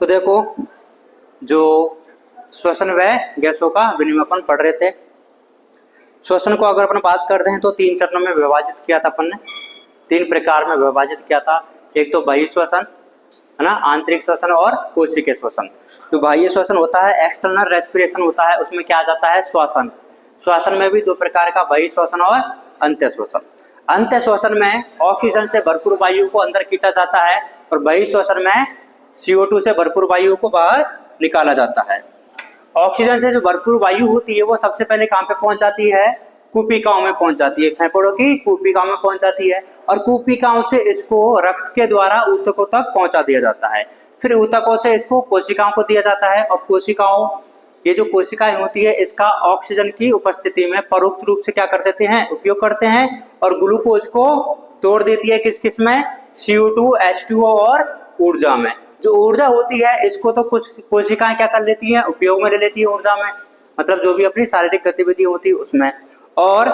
तो देखो, जो श्वसन व गैसों का विनिमय अपन पढ़ रहे थे। श्वसन को अगर अपन बात करते हैं तो 3 चरणों में विभाजित किया था अपन ने, 3 प्रकार में विभाजित किया था। एक तो बाह्य श्वसन है ना, आंतरिक श्वसन और कोशिकीय श्वसन। तो बाह्य श्वसन होता है, एक्सटर्नल रेस्पिरेशन होता है, उसमें क्या आ जाता है, श्वसन। श्वसन में भी 2 प्रकार का, बाह्य श्वसन और अंत्य श्वसन। अंत्य श्वसन में ऑक्सीजन से भरपूर वायु को अंदर खींचा जाता है और बाह्य श्वसन में CO2 से भरपूर वायु को बाहर निकाला जाता है। ऑक्सीजन से जो भरपूर वायु होती है वो सबसे पहले कहाँ पे पहुंच जाती है, कूपिकाओं में पहुंच जाती है, फेफड़ों की कूपिकाओं में पहुंच जाती है और कूपिकाओं से इसको रक्त के द्वारा ऊतकों तक पहुंचा दिया जाता है। फिर ऊतकों से इसको कोशिकाओं को दिया जाता है और कोशिकाओं, ये जो कोशिकाएं होती है इसका ऑक्सीजन की उपस्थिति में परोक्ष रूप से क्या कर देते हैं, उपयोग करते हैं और ग्लूकोज को तोड़ देती है किस किस में, CO2, H2O और ऊर्जा में। जो ऊर्जा होती है इसको तो कुछ कोशिकाएं क्या कर लेती हैं, उपयोग में ले लेती है ऊर्जा में, मतलब जो भी अपनी शारीरिक गतिविधि होती है उसमें। और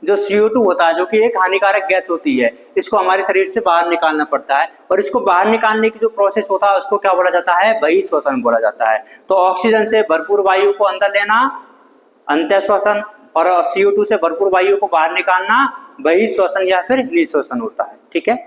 जो CO2 होता है जो कि एक हानिकारक गैस होती है, इसको हमारे शरीर से बाहर निकालना पड़ता है और इसको बाहर निकालने की जो प्रोसेस होता है उसको क्या बोला जाता है, बाह्य श्वसन बोला जाता है। तो ऑक्सीजन से भरपूर वायु को अंदर लेना अंत्य श्वसन और CO2 से भरपूर वायु को बाहर निकालना बाह्य श्वसन या फिर निःश्वसन होता है। ठीक है।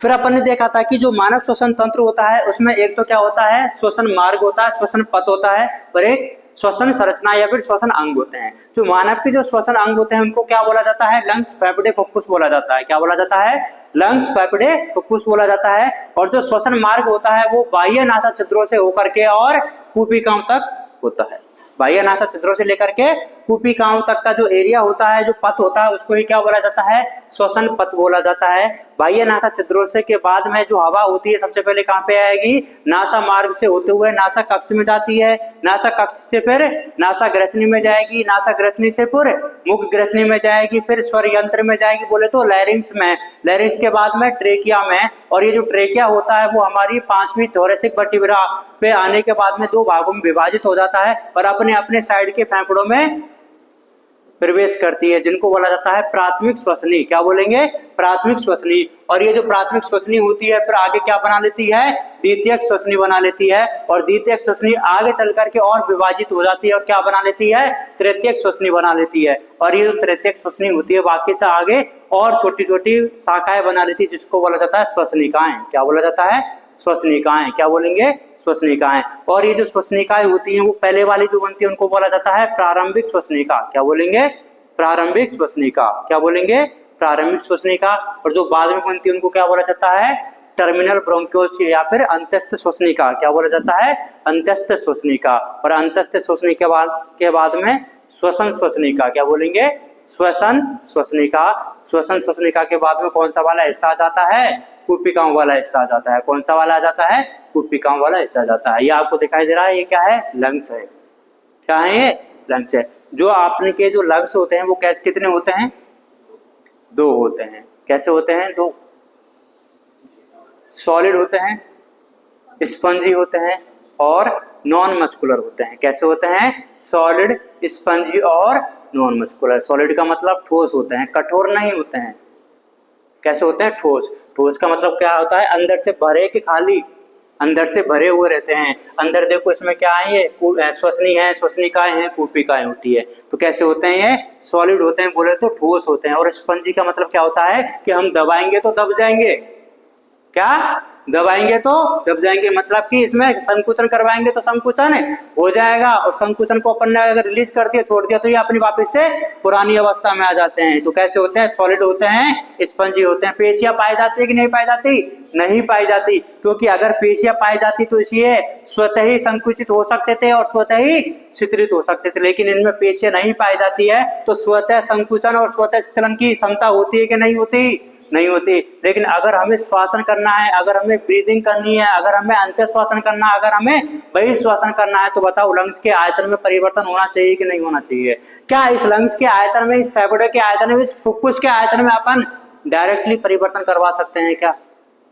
फिर अपन ने देखा था कि जो मानव श्वसन तंत्र होता है उसमें एक तो क्या होता है, श्वसन मार्ग होता है, श्वसन पथ होता है और एक श्वसन संरचना या फिर श्वसन अंग होते हैं। जो मानव के जो श्वसन अंग होते हैं उनको क्या बोला जाता है, लंग्स, फेफड़े, फुफ्फुस बोला जाता है। क्या बोला जाता है, लंग्स, फेफड़े, फुफ्फुस बोला जाता है। और जो श्वसन मार्ग होता है वो बाह्य नासा छिद्रों से होकर के और कूपिकाओं तक होता है। बाह्य नासा छिद्रों से लेकर के कूपिकाओं तक का जो एरिया होता है, जो पथ होता है, उसको ही क्या बोला जाता है, श्वसन पथ बोला जाता है। बाह्य नासा छिद्रों से के बाद में जो हवा होती है सबसे पहले कहाँ पे आएगी, नासा मार्ग से होते हुए नासा कक्ष में जाती है, नासा कक्ष से फिर नासा ग्रसनी में जाएगी, नासा ग्रसनी से फिर मुख ग्रसनी में जाएगी, फिर स्वर यंत्र में जाएगी, बोले तो लैरिंक्स में, लैरिंक्स के बाद में ट्रेकिया में। और ये जो ट्रेकिया होता है वो हमारी 5वीं थोरेसिक वर्टिब्रा पे आने के बाद में 2 भागों में विभाजित हो जाता है और अपने अपने साइड के फेफड़ों में प्रवेश करती है, जिनको बोला जाता है प्राथमिक श्वसनी। क्या बोलेंगे, प्राथमिक श्वसनी। और ये जो प्राथमिक श्वसनी होती है फिर आगे क्या बना लेती है, द्वितीयक श्वसनी बना लेती है और द्वितीयक श्वसनी आगे चल करके और विभाजित हो जाती है और क्या बना लेती है, तृतीयक श्वसनी बना लेती है। और ये जो तृतीयक श्वसनी होती है बाकी से आगे और छोटी छोटी शाखाएं बना लेती है, जिसको बोला जाता है श्वसनिकाएं। क्या बोला जाता है, श्वसनिकाएं। क्या बोलेंगे, श्वसनिकाएं। और ये जो श्वसनिकाएं होती हैं वो पहले वाली जो बनती है उनको बोला जाता है प्रारंभिक श्वसनिका। क्या बोलेंगे, प्रारंभिक श्वसनिका। क्या बोलेंगे, प्रारंभिक श्वसनिका। और जो बाद में बनती है उनको क्या बोला जाता है, टर्मिनल ब्रोंकियोल्स या फिर अंतस्थ श्वसनिका। क्या बोला जाता है, अंतस्थ श्वसनिका। और अंतस्थ श्वसनिका के बाद में श्वसन श्वसनिका। क्या बोलेंगे, श्वसन श्वसनिका। श्वसन श्वसनिका के बाद में कौन सा वाला हिस्सा आ जाता है, कूपिकाओं वाला हिस्सा आ जाता है। कौन सा वाला आ जाता है, कूपिकाओं वाला हिस्सा आ जाता है। ये आपको दिखाई दे रहा है, ये क्या है, लंग्स है। क्या है ये, लंग्स है। जो आपने के जो लंग्स होते हैं वो कैसे, कितने होते हैं, 2 होते हैं। कैसे होते हैं, 2। सॉलिड होते हैं, स्पंजी होते हैं और नॉन मस्कुलर होते हैं। कैसे होते हैं, सॉलिड, स्पंजी और नॉन मस्कुलर। सॉलिड का मतलब ठोस होते हैं, कठोर नहीं होते हैं। कैसे होते हैं, ठोस। ठोस का मतलब क्या होता है, अंदर से भरे के खाली, अंदर से भरे हुए रहते हैं। अंदर देखो इसमें क्या है, ये श्वसनी है, श्वसनिकाएं हैं, कूपिकाएं होती है। तो कैसे होते हैं, ये सॉलिड होते हैं, बोले तो ठोस होते हैं। और स्पंजी का मतलब क्या होता है कि हम दबाएंगे तो दब जाएंगे। क्या, दबाएंगे तो दब जाएंगे, मतलब कि इसमें संकुचन करवाएंगे तो संकुचन हो जाएगा और संकुचन को अपन ने अगर रिलीज कर दिया, छोड़ दिया, तो ये अपनी वापस से पुरानी अवस्था में आ जाते हैं। तो कैसे होते हैं, सॉलिड होते हैं, स्पंजी होते हैं। पेशियां पाई जाती है कि नहीं पाई जाती, नहीं पाई जाती, क्योंकि अगर पेशियां पाई जाती तो इसलिए स्वतः ही संकुचित हो सकते थे और स्वतः ही शिथिलित हो सकते थे। लेकिन इनमें पेशियां नहीं पाई जाती है तो स्वतः संकुचन और स्वतः शिथिलन की क्षमता होती है कि नहीं होती, नहीं होती। लेकिन अगर हमें श्वासन करना है, अगर हमें ब्रीदिंग करनी है, अगर हमें अंतर श्वासन करना है, अगर हमें बहिः श्वासन करना है, तो बताओ लंग्स के आयतन में परिवर्तन होना चाहिए कि नहीं होना चाहिए। क्या इस लंग्स के आयतन में, इस फेफड़े के आयतन में, इस फुफ्फुस के आयतन में अपन डायरेक्टली परिवर्तन करवा सकते हैं क्या,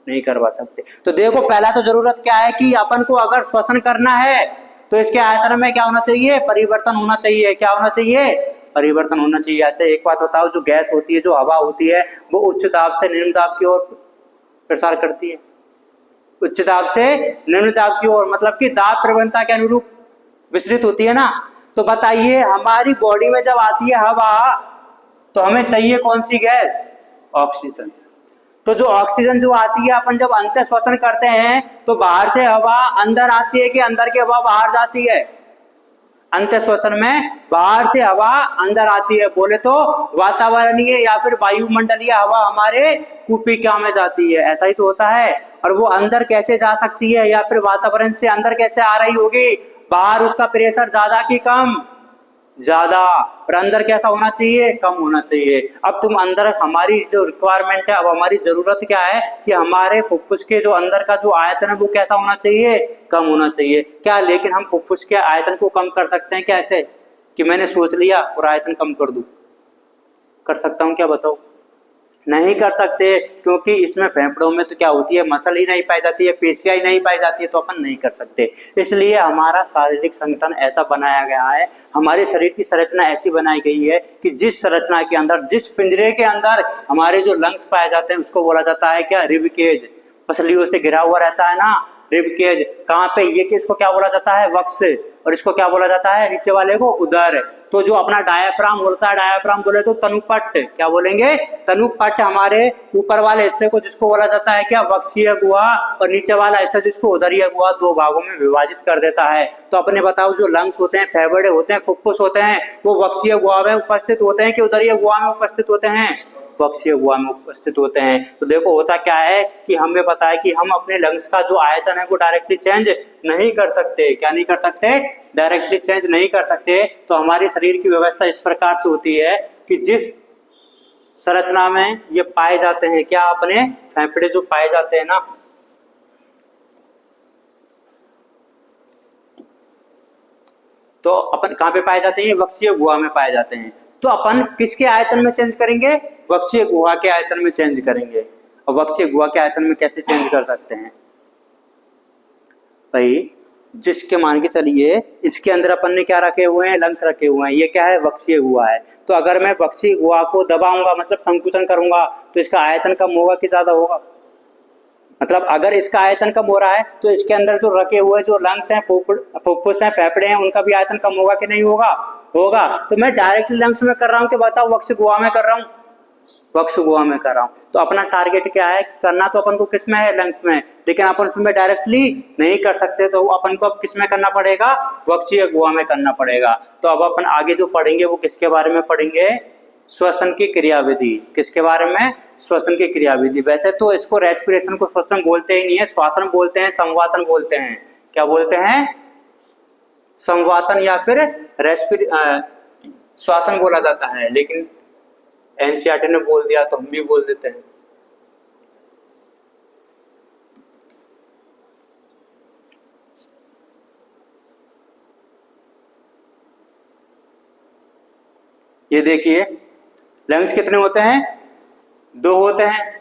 नहीं करवा सकते। तो देखो पहला तो जरूरत क्या है कि अपन को अगर श्वसन करना है तो इसके आयतन में क्या होना चाहिए, परिवर्तन होना चाहिए। क्या होना चाहिए, परिवर्तन होना चाहिए। अच्छा एक बात बताओ, जो गैस होती है, जो हवा होती है, वो उच्च दाब से निम्न दाब की ओर प्रसार करती है, उच्च दाब से निम्न दाब की ओर, मतलब कि दाब प्रवणता के अनुरूप विस्तृत होती है ना। तो बताइए हमारी बॉडी में जब आती है हवा तो हमें चाहिए कौन सी गैस? ऑक्सीजन। तो जो ऑक्सीजन जो आती है, अपन जब अंत श्वसन करते हैं तो बाहर से हवा अंदर आती है कि अंदर की हवा बाहर जाती है? अंत श्वसन में बाहर से हवा अंदर आती है। बोले तो वातावरणीय या फिर वायुमंडलीय हवा हमारे कुपिका में जाती है, ऐसा ही तो होता है। और वो अंदर कैसे जा सकती है या फिर वातावरण से अंदर कैसे आ रही होगी? बाहर उसका प्रेशर ज्यादा कि कम? ज्यादा। और अंदर कैसा होना चाहिए? कम होना चाहिए। अब तुम अंदर, हमारी जो रिक्वायरमेंट है, अब हमारी जरूरत क्या है कि हमारे फुफ्फुस के जो अंदर का जो आयतन है वो कैसा होना चाहिए? कम होना चाहिए। क्या लेकिन हम फुफ्फुस के आयतन को कम कर सकते हैं क्या ऐसे कि मैंने सोच लिया और आयतन कम कर दूं? कर सकता हूं क्या बताओ? नहीं कर सकते, क्योंकि इसमें फेफड़ों में तो क्या होती है, मसल ही नहीं पाई जाती है, पेशियां ही नहीं पाई जाती है, तो अपन नहीं कर सकते। इसलिए हमारा शारीरिक संगठन ऐसा बनाया गया है, हमारे शरीर की संरचना ऐसी बनाई गई है कि जिस संरचना के अंदर, जिस पिंजरे के अंदर हमारे जो लंग्स पाए जाते हैं उसको बोला जाता है क्या? Rib cage. पसलियों से घिरा हुआ रहता है ना रिब केज। कहाँ पे? ये कि इसको क्या बोला जाता है? वक्ष। और इसको क्या बोला जाता है नीचे वाले को? उदर। तो जो अपना डायाफ्राम होता है, डायाफ्राम बोले तो तनुपट्ट, क्या बोलेंगे? तनुपट्ट। हमारे ऊपर वाले हिस्से को जिसको बोला जाता है क्या? वक्षीय गुहा। और नीचे वाला हिस्सा जिसको उदरीय गुहा, दो भागों में विभाजित कर देता है। तो अपने बताओ जो लंग्स होते हैं, फेफड़े होते हैं, फुफ्फुस होते हैं, वो वक्षीय गुहा में उपस्थित होते हैं कि उदरीय गुहा में उपस्थित होते हैं? वक्षीय गुहा में उपस्थित होते हैं। तो देखो होता क्या है कि हमें पता है कि हम अपने लंग्स का जो आयतन है वो डायरेक्टली चेंज नहीं कर सकते। क्या नहीं कर सकते? डायरेक्टली चेंज नहीं कर सकते। तो हमारे शरीर की व्यवस्था इस प्रकार से होती है कि जिस संरचना में ये पाए जाते हैं, क्या अपने फेफड़े जो पाए जाते हैं ना, तो अपन कहाँ पे पाए जाते हैं? वक्षीय गुहा में पाए जाते हैं। तो अपन किसके आयतन में चेंज करेंगे? वक्षीय गुहा के आयतन में चेंज करेंगे। और वक्षीय गुहा के आयतन में कैसे चेंज कर सकते हैं भाई? जिसके मान के चलिए इसके अंदर अपन ने क्या रखे हुए हैं? लंग्स रखे हुए हैं। ये क्या है? वक्षीय गुहा है। तो अगर मैं वक्षीय गुहा को दबाऊंगा, मतलब संकुचन करूंगा, तो इसका आयतन कम होगा कि ज्यादा होगा? मतलब अगर इसका आयतन कम हो रहा है तो इसके अंदर जो रखे हुए जो लंग्स हैं, फुफ्फुस हैं, फेफड़े हैं, उनका भी आयतन कम होगा कि नहीं होगा? होगा। तो मैं डायरेक्टली लंग्स में कर रहा हूँ कि बताओ वक्ष गुहा में कर रहा हूँ? वक्ष गुहा में कर रहा हूँ। तो अपना टारगेट क्या है? करना तो अपन को किस में है? लंग्स में। लेकिन अपन उसमें डायरेक्टली नहीं कर सकते, तो अपन को अब किस में करना पड़ेगा? वक्षीय गुहा में करना पड़ेगा। तो अब अपन आगे जो पढ़ेंगे वो किसके बारे में पढ़ेंगे? श्वसन की क्रियाविधि। किसके बारे में? श्वसन की क्रियाविधि। वैसे तो इसको रेस्पिरेशन को श्वसन बोलते ही नहीं है, श्वासन बोलते हैं, संवातन बोलते हैं। क्या बोलते हैं? संवातन या फिर श्वासन बोला जाता है। लेकिन एनसीईआरटी ने बोल दिया तो हम भी बोल देते हैं। ये देखिए लंग्स कितने होते हैं? 2 होते हैं।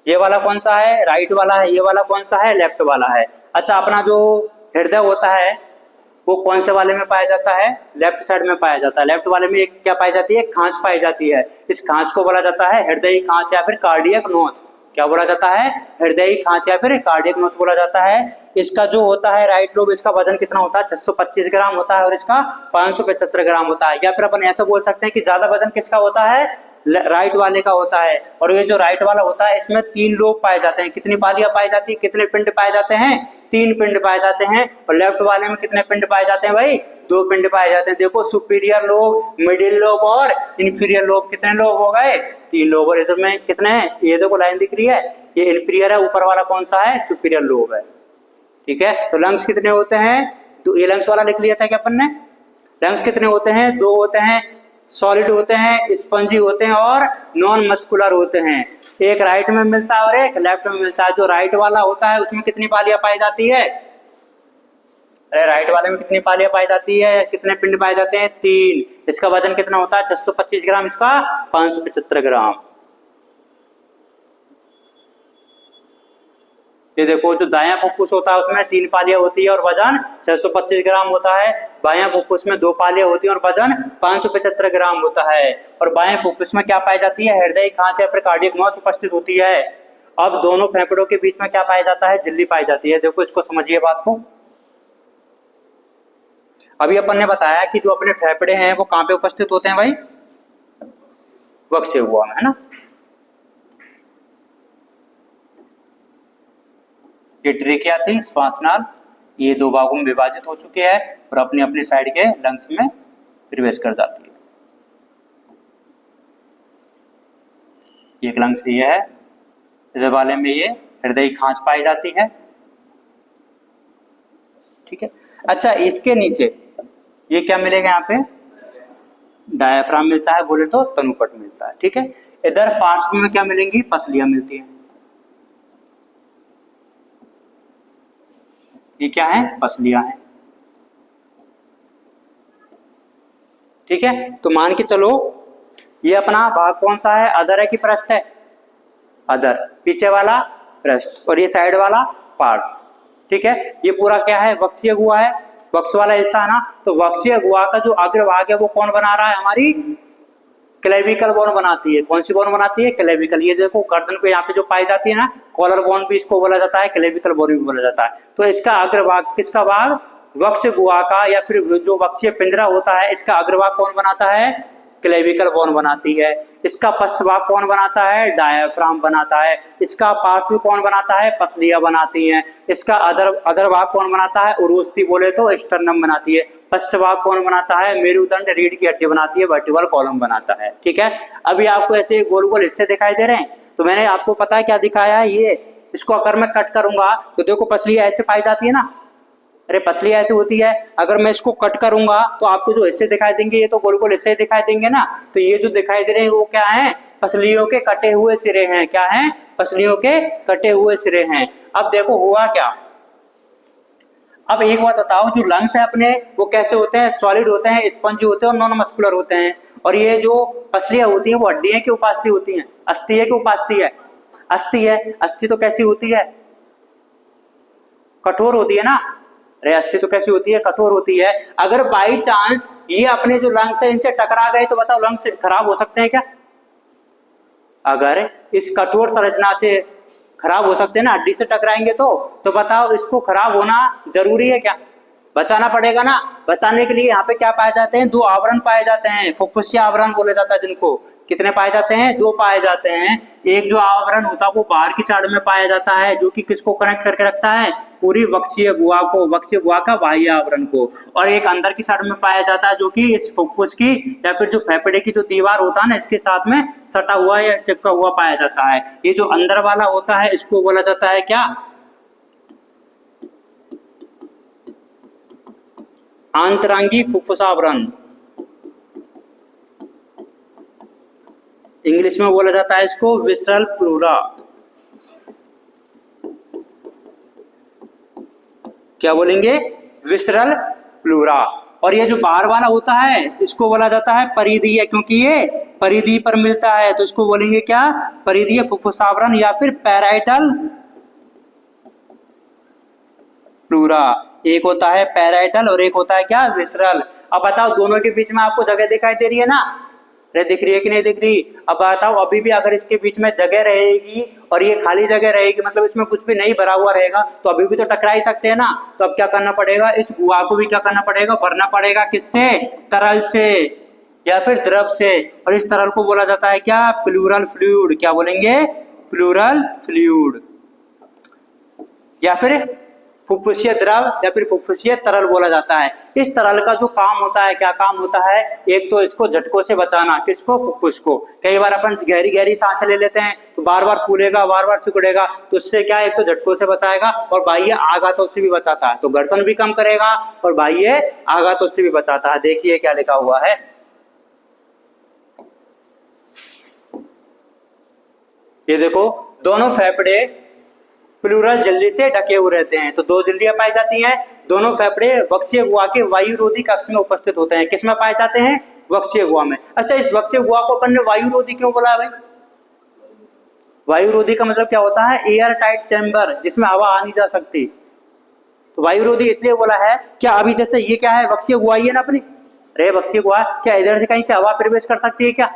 ये वाला कौन सा है? राइट वाला है। ये वाला कौन सा है? लेफ्ट वाला है। अच्छा, अपना जो हृदय होता है वो कौन से वाले में पाया जाता है? लेफ्ट साइड में पाया जाता है। लेफ्ट वाले में एक क्या पाई जाती है? खांच पाई जाती है। इस खांच को बोला जाता है हृदयी खांच या फिर कार्डियक नोच। क्या बोला जाता है? हृदयी खांच या फिर कार्डियक नोच बोला जाता है। इसका जो होता है राइट लोब, इसका वजन कितना होता है? 625 ग्राम होता है और इसका 575 ग्राम होता है। या फिर अपन ऐसा बोल सकते हैं कि ज्यादा वजन किसका होता है? राइट वाले का होता है। और ये जो राइट वाला होता है इसमें 3 लोब पाए जाते हैं। कितनी पालियां पाई जाती है? कितने पिंड पाए जाते हैं? 3 पिंड पाए जाते हैं। और लेफ्ट वाले में कितने पिंड पाए जाते हैं भाई? 2 पिंड पाए जाते हैं। देखो सुपीरियर लोब, मिडिल लोब और इंफीरियर लोब। कितने लोब हो गए? 3 लोब। और इधर में कितने हैं? ये देखो लाइन दिख रही है, ये इंफीरियर है, ऊपर वाला कौन सा है? सुपीरियर लोब है। ठीक है। तो लंग्स कितने होते हैं? तो ये लंग्स वाला लिख लिया था क्या अपन ने? लंग्स कितने होते हैं? 2 होते हैं। सॉलिड होते हैं, स्पंजी होते हैं और नॉन मस्कुलर होते हैं। एक राइट में मिलता है और एक लेफ्ट में मिलता है। जो राइट वाला होता है उसमें कितनी पालियां पाई जाती है? अरे राइट वाले में कितनी पालियां पाई जाती है? कितने पिंड पाए जाते हैं? 3। इसका वजन कितना होता है? 625 ग्राम, इसका 575 ग्राम। ये देखो जो दायां फुफ्फुस होता है उसमें 3 पालियां होती है और वजन 625 ग्राम होता है। बायां फुफ्फुस में 2 पालियां होती है और वजन 575 ग्राम होता है। और बाएं फुफ्फुस में क्या पाई जाती है? हृदय खांच या फिर कार्डियक नोच उपस्थित होती है। अब दोनों फेफड़ों के बीच में क्या पाया जाता है? झिल्ली पाई जाती है। देखो इसको समझिए बात को। अभी अपन ने बताया कि जो अपने फेफड़े हैं वो कहाँ पे उपस्थित होते हैं भाई? वक्ष्य गुहा में, है ना। ये ट्रेकिया थी, श्वासनाल, ये दो भागों में विभाजित हो चुके हैं और अपनी अपनी साइड के लंग्स में प्रवेश कर जाती है। एक लंग्स ये है, हृदय वाले में ये हृदय खांच पाई जाती है, ठीक है। अच्छा, इसके नीचे ये क्या मिलेगा? यहाँ पे डायाफ्राम मिलता है, बोले तो तनुपट मिलता है, ठीक है। इधर पार्श्व में क्या मिलेंगी? पसलियां मिलती है। ये क्या है? पसलियां हैं, ठीक है। तो मान के चलो ये अपना भाग कौन सा है? अधर है कि पृष्ठ है? अधर, पीछे वाला पृष्ठ और ये साइड वाला पार्श्व, ठीक है। ये पूरा क्या है? वक्शीय गुहा है, वक्ष वाला हिस्सा है ना। तो वक्शीय गुहा का जो अग्रभाग है वो कौन बना रहा है? हमारी क्लेविकल बोन बनाती है। कौन सी बोन बनाती है? क्लेविकल। ये देखो गर्दन पे यहाँ पे जो पाई जाती है ना, कॉलर बोन भी इसको बोला जाता है, क्लेविकल बोन भी बोला जाता है। तो इसका अग्रभाग, किसका भाग? वक्ष गुहा का, या फिर जो वक्षीय पिंजरा होता है इसका अग्रभाग कौन बनाता है? क्लेविकल बोन बनाती है। इसका पश्च भाग कौन बनाता है? डायाफ्राम बनाता है। इसका पार्श्व कौन बनाता है? पसलियां बनाती हैं। इसका अधर भाग कौन बनाता है? उरुस्थि, बोले तो स्टर्नम बनाती है। पश्च भाग कौन बनाता है? मेरुदंड, रीढ़ की हड्डी बनाती है, वर्टिब्रल कॉलम बनाता है, ठीक है। अभी आपको ऐसे गोल गोल हिस्से दिखाई दे रहे हैं, तो मैंने आपको पता है क्या दिखाया है? ये इसको अगर मैं कट करूंगा तो देखो पसलियां ऐसे पाई जाती है ना। अरे पसली ऐसी होती है, अगर मैं इसको कट करूंगा तो आपको जो हिस्से दिखाई देंगे ये तो गोल गोल हिस्से दिखाई देंगे ना। तो ये जो दिखाई दे रहे हैं वो क्या है? पसलियों के कटे हुए सिरे हैं। क्या है? पसलियों के कटे हुए सिरे हैं। अब देखो हुआ क्या। अब एक बात बताओ, जो लंग्स है अपने वो कैसे होते हैं? सॉलिड होते हैं, स्पंजी होते हैं और नॉन मस्कुलर होते हैं। और ये जो पसलियां होती हैं वो हड्डी है कि उपास्थि होती हैं? अस्थि है कि उपास्थि है? अस्थि है। अस्थि तो कैसी होती है? कठोर होती है ना। अरे अस्थि तो कैसी होती है? कठोर होती है। अगर बाई चांस ये अपने जो लंग्स है इनसे टकरा गए तो बताओ लंग्स खराब हो सकते हैं क्या? अगर इस कठोर संरचना से खराब हो सकते हैं ना, हड्डी से टकराएंगे तो बताओ इसको खराब होना जरूरी है क्या? बचाना पड़ेगा ना। बचाने के लिए यहाँ पे क्या पाए जाते हैं? दो आवरण पाए जाते हैं, फुफ्फुसीय आवरण बोले जाता है जिनको। कितने पाए जाते हैं? दो पाए जाते हैं। एक जो आवरण होता है वो बाहर की साइड में पाया जाता है, जो कि किसको कनेक्ट करके रखता है? पूरी वक्षीय गुहा को, वक्षीय गुहा का बाह्य आवरण को। और एक अंदर की साइड में पाया जाता है जो कि इस फुफ्फुस की या फिर जो फेफड़े की जो दीवार होता है ना इसके साथ में सटा हुआ या चिपका हुआ पाया जाता है। ये जो अंदर वाला होता है इसको बोला जाता है क्या? आंतरांगी फुफ्फुसावरण। इंग्लिश में बोला जाता है इसको विसरल प्लूरा। क्या बोलेंगे? Visceral pleura. और ये जो बाहर वाला होता है इसको बोला जाता है परिधीय, क्योंकि ये परिधि पर मिलता है तो इसको बोलेंगे क्या? परिधीय फुफ्फुसावरण या फिर पैराइटल प्लूरा। एक होता है पैराइटल और एक होता है क्या? विसरल। अब बताओ दोनों के बीच में आपको जगह दिखाई दे रही है ना? अरे दिख रही है कि नहीं दिख रही? अब बताओ अभी भी अगर इसके बीच में जगह रहेगी और ये खाली जगह रहेगी, मतलब इसमें कुछ भी नहीं भरा हुआ रहेगा, तो अभी भी तो टकरा ही सकते हैं ना। तो अब क्या करना पड़ेगा? इस गुहा को भी क्या करना पड़ेगा? भरना पड़ेगा। किससे? तरल से या फिर द्रव से। और इस तरल को बोला जाता है क्या? Pleural fluid. क्या बोलेंगे? प्लूरल फ्लूइड या फिर फुफ्फुसीय द्रव या फिर फुफ्फुसीय तरल बोला जाता है। इस तरल का जो काम होता है, क्या काम होता है? एक तो इसको झटकों से बचाना। किसको? फुफ्फुस को। कई बार अपन गहरी गहरी सांसें ले लेते हैं तो बार बार फूलेगा, बार बार सिकुड़ेगा, तो उससे क्या है? एक तो झटकों से बचाएगा और बाह्य आघातों से भी बचाता है। तो घर्षण भी कम करेगा और बाह्य आघातों से भी बचाता है। देखिए क्या लिखा हुआ है, ये देखो दोनों फेफड़े प्लूरल झिल्ली से ढके हुए रहते हैं। तो दो झिल्लियां पाई जाती हैं। दोनों फेफड़े वक्षीय गुहा के वायुरोधी कक्ष में उपस्थित होते हैं। किसमें पाए जाते हैं? वक्षीय गुहा में। अच्छा, इस वक्षीय गुहा को अपन ने वायुरोधी क्यों बोला भाई? वायुरोधी का मतलब क्या होता है? एयर टाइट चैम्बर, जिसमें हवा आ नहीं जा सकती। तो वायुरोधी इसलिए बोला है। क्या अभी जैसे ये क्या है? वक्षीय गुहा ही है ना अपनी। अरे वक्षीय गुहा, क्या इधर से कहीं से हवा प्रवेश कर सकती है क्या?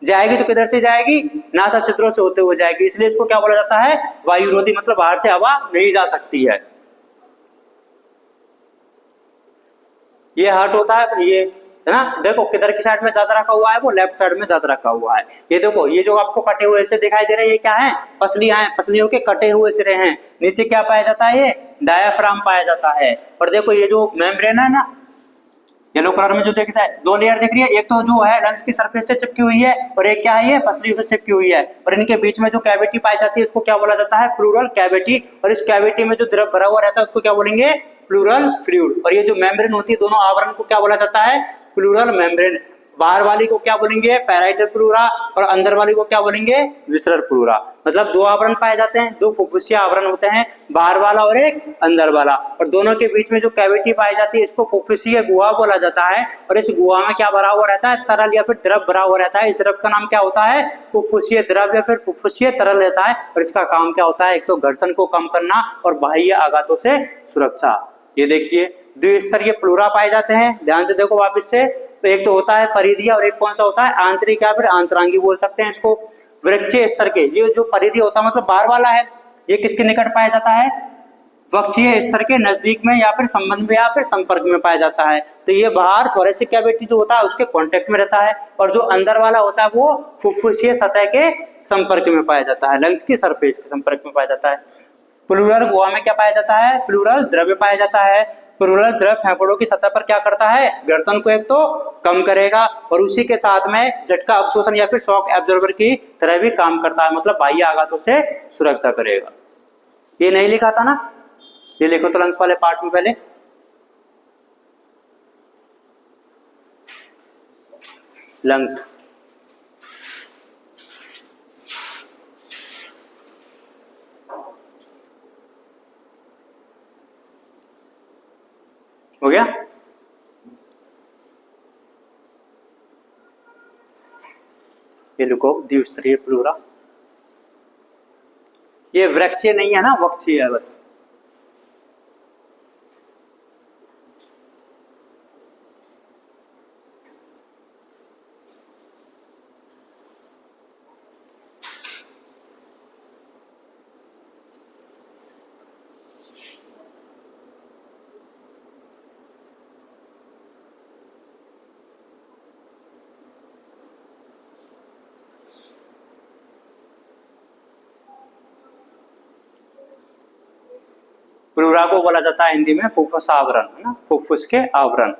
जाएगी तो किधर से जाएगी, नासा छिद्रों से होते हुए जाएगी, इसलिए इसको क्या बोला जाता है, वायुरोधी, मतलब बाहर से हवा नहीं जा सकती है। ये हार्ट होता है, ये है ना, देखो किधर की साइड में ज्यादा रखा हुआ है, वो लेफ्ट साइड में ज्यादा रखा हुआ है। ये देखो, ये जो आपको कटे हुए से दिखाई दे रहे हैं, ये क्या है, पसलियां हैं, पसलियों के कटे हुए सिरे हैं। नीचे क्या पाया जाता है, ये डायाफ्राम पाया जाता है। और देखो ये जो मेम्ब्रेन है ना, येलो कलर में जो दिखता है, दो लेयर दिख रही है, एक तो जो है लंग्स की सरफेस से चिपकी हुई है, और एक क्या है, ये पसलियों से चिपकी हुई है। और इनके बीच में जो कैविटी पाई जाती है, इसको क्या बोला जाता है, प्लूरल कैविटी। और इस कैविटी में जो द्रव भरा हुआ रहता है, उसको क्या बोलेंगे, प्लूरल फ्लूइड। और ये जो मेम्ब्रेन होती है, दोनों आवरण को क्या बोला जाता है, प्लूरल मेम्ब्रेन। बाहर वाली को क्या बोलेंगे, पैराइटल प्लूरा, और अंदर वाली को क्या बोलेंगे, विसरल प्लूरा। मतलब दो आवरण पाए जाते हैं, दो फुफ्फुसीय आवरण होते हैं, बाहर वाला और एक अंदर वाला। और दोनों के बीच में जो कैविटी पाई जाती है, इसको फुफ्फुसीय गुहा बोला जाता है। और इस गुहा में क्या भरा हुआ रहता है, तरल या फिर द्रव भरा हुआ रहता है। इस द्रव का नाम क्या होता है, फुफ्फुसीय द्रव या फिर फुफ्फुसीय तरल रहता है। और इसका काम क्या होता है, एक तो घर्षण को कम करना और बाह्य आघातों से सुरक्षा। ये देखिए द्विस्तरीय प्लूरा पाए जाते हैं, ध्यान से देखो वापस से। तो एक तो होता है परिधीय और एक कौन सा होता है, आंतरिक या फिर आंतरांगी बोल सकते हैं इसको। वृक्षीय स्तर के, ये जो परिधीय होता है मतलब बाहर वाला है, ये किसके निकट पाया जाता है, वक्षीय स्तर के नजदीक में या फिर संबंध में या फिर संपर्क में पाया जाता है। तो ये बाहर थोरेसिक कैविटी जो होता है उसके कांटेक्ट में रहता है। और जो अंदर वाला होता है वो फुफ्फुसीय सतह के संपर्क में पाया जाता है, लंग्स की सरफेस के संपर्क में पाया जाता है। प्लूरल गुहा में क्या पाया जाता है, प्लूरल द्रव्य पाया जाता है। प्लूरल द्रव फेफड़ों की सतह पर क्या करता है, घर्षण को एक तो कम करेगा, और उसी के साथ में झटका अवशोषण या फिर शॉक एब्जॉर्बर की तरह भी काम करता है, मतलब बाह्य आघातों से सुरक्षा करेगा। ये नहीं लिखा था ना, ये लिखो तो लंग्स वाले पार्ट में पहले। लंग्स हो गया। ये लिखो द्विस्तरीय प्लूरा। ये वृक्षीय नहीं है ना, वक्षीय है बस। प्लूरा को बोला जाता है हिंदी में फुफ्फुस आवरण, है ना, फुफ्फुस के आवरण।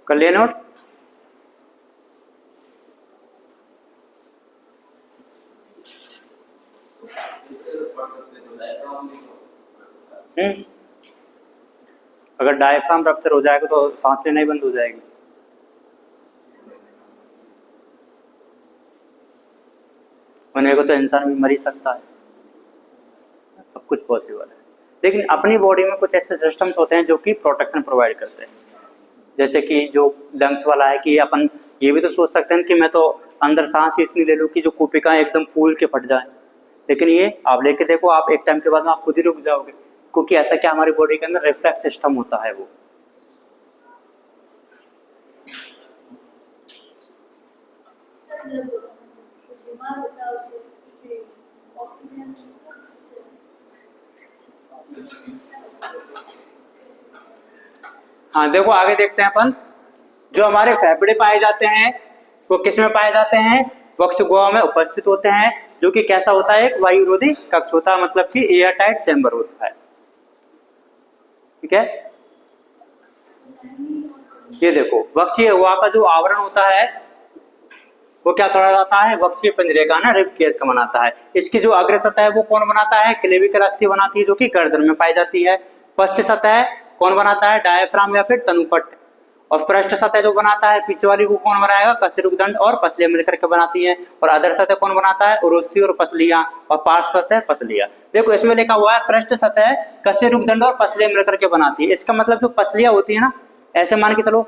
कर लिया नोट। अगर डायफ्राम रप्चर हो जाएगा तो सांस लेना ही बंद हो जाएगी। होने को तो इंसान भी मर ही सकता है, सब कुछ पॉसिबल है। लेकिन अपनी बॉडी में कुछ ऐसे सिस्टम्स होते हैं जो कि प्रोटेक्शन प्रोवाइड करते हैं। जैसे कि जो लंग्स वाला है कि अपन ये भी तो सोच सकते हैं कि मैं तो अंदर सांस इतनी ले लूँ कि जो कुपिकाएं एकदम फूल के फट जाए, लेकिन ये आप लेके देखो, आप एक टाइम के बाद में आप खुद ही रुक जाओगे, क्योंकि ऐसा क्या हमारी बॉडी के अंदर रिफ्लेक्स सिस्टम होता है वो। हाँ देखो आगे देखते हैं अपन, जो हमारे फेफड़े पाए जाते हैं वो किस में पाए जाते हैं, वक्ष गुहा में उपस्थित होते हैं, जो कि कैसा होता है, एक वायुरोधी कक्ष होता है, मतलब कि एयर टाइट चैम्बर होता है। ठीक है। ये देखो वक्षीय गुहा का जो आवरण होता है वो क्या करा जाता है, वक्षीय पिंजरे का ना रिब केज का बनाता है। इसकी जो अग्र सतह है वो कौन बनाता है, क्लेविकल अस्थि बनाती है जो कि गर्दन में पाई जाती है। पश्च सतह कौन बनाता है, डायफ्राम या फिर तनुपट्ट। और पृष्ठ सतह जो बनाता है पीछे वाली वो कौन बनाएगा, कशेरुकदंड और पसलियां मिलकर के बनाती है। और अधर सतह कौन बनाता है, उरोस्थी और पसलियां। और पार्श्व सतह पसलियां। देखो इसमें लिखा हुआ है पृष्ठ सतह कशेरुकदंड और पसलियां मिलकर के बनाती है। इसका मतलब जो पसलियां होती है ना, ऐसे मान के चलो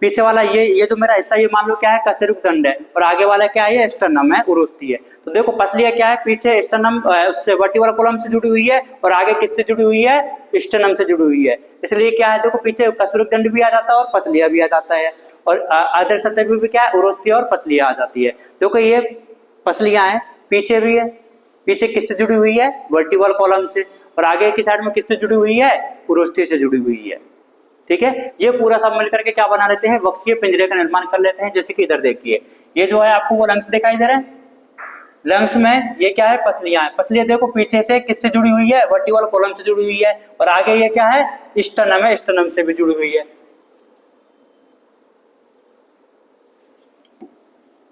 पीछे वाला ये जो मेरा हिस्सा ये मान लो क्या है, कशेरुकदंड है। और आगे वाला क्या है, स्टर्नम है, उरोस्थी है। तो देखो पसलियां क्या है, पीछे स्टर्नम उससे वर्टिबल कॉलम से जुड़ी हुई है और आगे किससे जुड़ी हुई है, स्टर्नम से जुड़ी हुई है। इसलिए क्या है, देखो पीछे कशेरुकदंड भी आ जाता है और पसलियां भी आ जाता है। और अधर सतह भी क्या है, उरोस्थी और पसलियां आ जाती है। देखो ये पसलियां है, पीछे भी है, पीछे किससे जुड़ी हुई है, वर्टिबल कॉलम से। और आगे की साइड में किससे जुड़ी हुई है, उरोस्थी से जुड़ी हुई है। ठीक है, ये पूरा सब मिलकर के क्या बना लेते हैं, वक्षीय पिंजरे का निर्माण कर लेते हैं। जैसे कि इधर देखिए ये जो है आपको वो लंग्स दिखाई दे रहे हैं, लंग्स में ये क्या है, पसलियां है। पसलियां देखो पीछे से किससे जुड़ी हुई है, वर्टिबल कॉलम से जुड़ी हुई है। और आगे ये क्या है, स्टर्नम है, स्टर्नम से भी जुड़ी हुई है।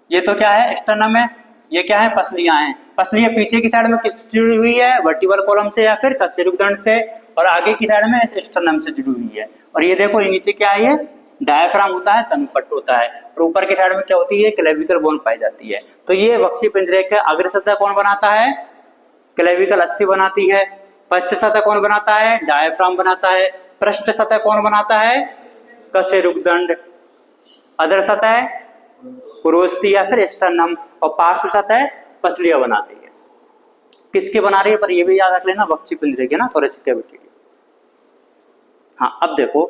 ये तो क्या है, स्टर्नम है, ये क्या है, पसलियां हैं। पसलियां पीछे की साइड में किससे जुड़ी हुई है, वर्टिबल कॉलम से या फिर कशेरुकदंड से। और आगे की साइड में स्टर्नम से जुड़ी हुई है। और ये देखो नीचे क्या है, ये डायफ्राम होता है, तनुपट्ट होता है। और ऊपर की साइड में क्या होती है, क्लेविकल बोन पाई जाती है। तो ये वक्षीय पिंजरे का अग्र सतह कौन बनाता है, क्लेविकल अस्थि बनाती है। पश्च सतह कौन बनाता है, डायफ्राम बनाता है। पृष्ठ सतह कौन बनाता है, कशेरुकदंड। अधर सतह उरोस्थी या फिर स्टर्नम। और पार्श्व सतह पसलियां बनाती है। किसके बना रही है, पर ये भी याद रख लेना, वक्षीय पिंजरे के ना, थोरेसिक कैविटी। हाँ अब देखो,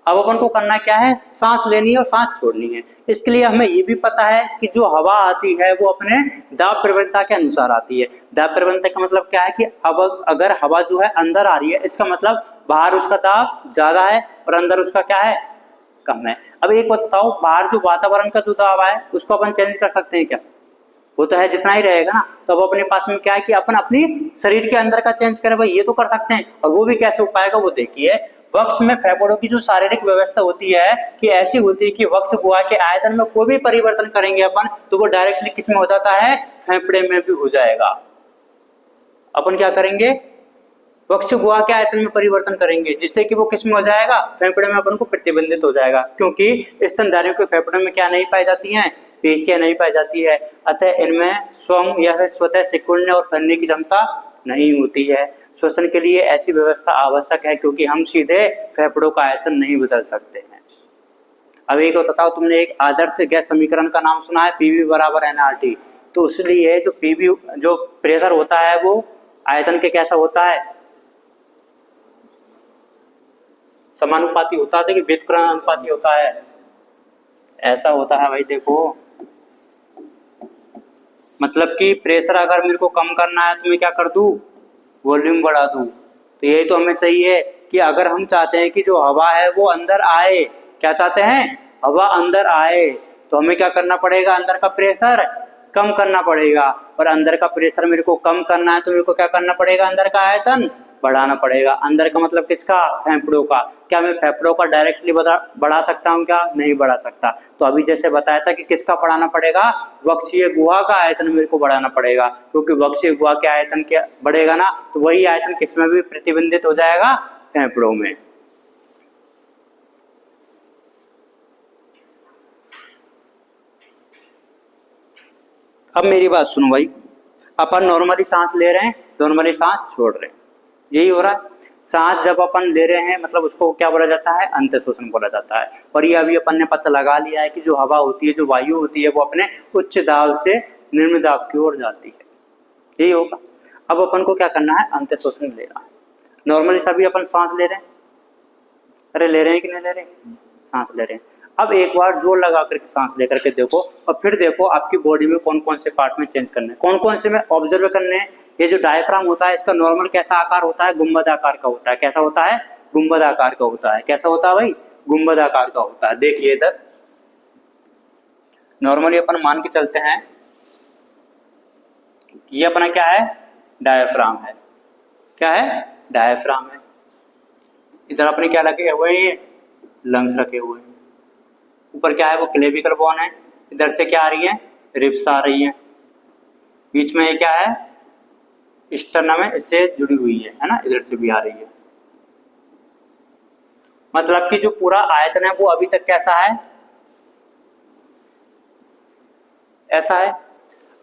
अब अपन को करना क्या है, सांस लेनी है और सांस छोड़नी है। इसके लिए हमें ये भी पता है कि जो हवा आती है वो अपने दाब प्रवणता के अनुसार आती है। दाब प्रवणता का मतलब क्या है कि अब अगर हवा जो है अंदर आ रही है, इसका मतलब बाहर उसका दाब ज्यादा है और अंदर उसका क्या है, कम है। अब एक बात बताओ, बाहर जो वातावरण का जो दाब है उसको अपन चेंज कर सकते हैं क्या, वो तो है जितना ही रहेगा ना। तो अब अपने पास में क्या है कि अपन अपनी शरीर के अंदर का चेंज करें, भाई ये तो कर सकते हैं। और वो भी कैसे हो पाएगा, वो देखिए वक्ष में फेफड़ों की जो शारीरिक व्यवस्था होती है कि ऐसी होती है कि वक्ष गुहा के आयतन में कोई भी परिवर्तन करेंगे अपन तो वो डायरेक्टली किस में हो जाता है, फेफड़े में भी हो जाएगा। अपन क्या करेंगे, वक्ष गुहा के आयतन में परिवर्तन करेंगे जिससे कि वो किस में हो जाएगा, फेफड़े में अपन को प्रतिबंधित हो जाएगा। क्योंकि स्तनधारियों के फेफड़े में क्या नहीं पाई जाती है, पेशियां नहीं पाई जाती है। अतः इनमें स्वयं या फिर स्वतः सिकुड़ने और फैलने की क्षमता नहीं होती है। श्वसन के लिए ऐसी व्यवस्था आवश्यक है क्योंकि हम सीधे फेफड़ों का आयतन नहीं बदल सकते हैं। अब एक बताओ, तुमने एक आदर्श गैस समीकरण का नाम सुना है, पीवी बराबर एनआरटी। तो इसलिए जो पीवी जो प्रेशर होता है वो आयतन के कैसा होता है, समानुपाती होता है कि व्युत्क्रमानुपाती होता है, ऐसा होता है भाई। देखो मतलब कि प्रेशर अगर मेरे को कम करना है तो मैं क्या कर दूं, वॉल्यूम बढ़ा दूं। तो यही तो हमें चाहिए कि अगर हम चाहते हैं कि जो हवा है वो अंदर आए, क्या चाहते हैं, हवा अंदर आए, तो हमें क्या करना पड़ेगा, अंदर का प्रेशर कम करना पड़ेगा। और अंदर का प्रेशर मेरे को कम करना है तो मेरे को क्या करना पड़ेगा, अंदर का आयतन बढ़ाना पड़ेगा। अंदर का मतलब किसका, फेफड़ों का। क्या मैं फेफड़ों का डायरेक्टली बढ़ा सकता हूँ, क्या नहीं बढ़ा सकता। तो अभी जैसे बताया था कि किसका बढ़ाना पड़ेगा, वक्षीय गुहा का आयतन मेरे को बढ़ाना पड़ेगा। क्योंकि वक्षीय गुहा के आयतन क्या बढ़ेगा ना, तो वही आयतन किसमें भी प्रतिबिंबित हो जाएगा, फेफड़ों में। अब मेरी बात सुनो भाई, अपन नॉर्मली सांस ले रहे हैं, नॉर्मली सांस छोड़ रहे हैं, यही हो रहा है। सांस जब अपन ले रहे हैं मतलब उसको क्या बोला जाता है, अंतःश्वसन बोला जाता है। और ये अभी अपन ने पता लगा लिया है कि जो हवा होती है, जो वायु होती है, वो अपने उच्च दाब से निम्न दाब की ओर जाती है, यही होगा। अब अपन को क्या करना है, अंतःश्वसन लेना है। नॉर्मली सभी अपन सांस ले रहे हैं, अरे ले रहे हैं कि नहीं ले रहे, सांस ले रहे हैं। अब एक बार जोर लगा करके सांस लेकर के देखो और फिर देखो आपकी बॉडी में कौन कौन से पार्ट में चेंज करने, कौन कौन से में ऑब्जर्व करने हैं। ये जो डायफ्राम होता है इसका नॉर्मल कैसा आकार होता है, गुंबद आकार का होता है। कैसा होता है, गुंबद आकार का होता है। कैसा होता है भाई, गुंबद आकार का होता है। देखिए इधर नॉर्मली अपन मान के चलते हैं, ये अपना क्या है, डायफ्राम है। क्या है, डायफ्राम है। इधर अपने क्या लगे हुए हैं, लंग्स रखे हुए हैं। ऊपर क्या है, वो क्लेविकल बोन है। इधर से क्या आ रही है, रिब्स आ रही है। बीच में ये क्या है, स्टर्नम है, इससे जुड़ी हुई है ना, इधर से भी आ रही है। मतलब कि जो पूरा आयतन है वो अभी तक कैसा है, ऐसा है।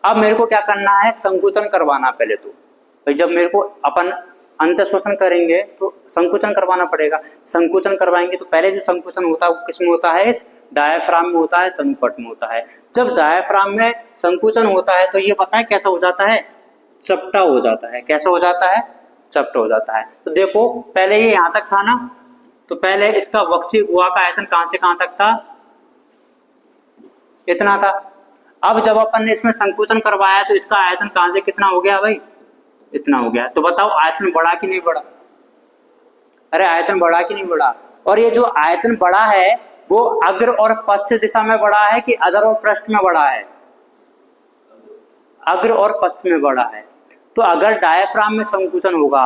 अब मेरे को क्या करना है, संकुचन करवाना पहले तो। भाई जब मेरे को अपन अंतःश्वसन करेंगे तो संकुचन करवाना पड़ेगा। संकुचन करवाएंगे तो पहले जो संकुचन होता है वो किसमें होता है, इस डायाफ्राम में होता है, तनुपट में होता है। जब डायाफ्राम में संकुचन होता है तो ये पता है कैसा हो जाता है, चपटा हो जाता है। कैसा हो जाता है, चपटा हो जाता है। तो देखो पहले ये यहाँ तक था ना, तो पहले इसका वक्षीय गुहा का आयतन कहां से कहां तक था, इतना था। अब जब अपन ने इसमें संकुचन करवाया तो इसका आयतन कहां से कितना हो गया भाई, इतना हो गया। तो बताओ आयतन बढ़ा कि नहीं बढ़ा, अरे आयतन बढ़ा कि नहीं बढ़ा। और ये जो आयतन बढ़ा है वो अग्र और पश्च दिशा में बढ़ा है कि अधर और पृष्ठ में बढ़ा है, अग्र और पश्च में बढ़ा है। तो अगर डायाफ्राम में संकुचन होगा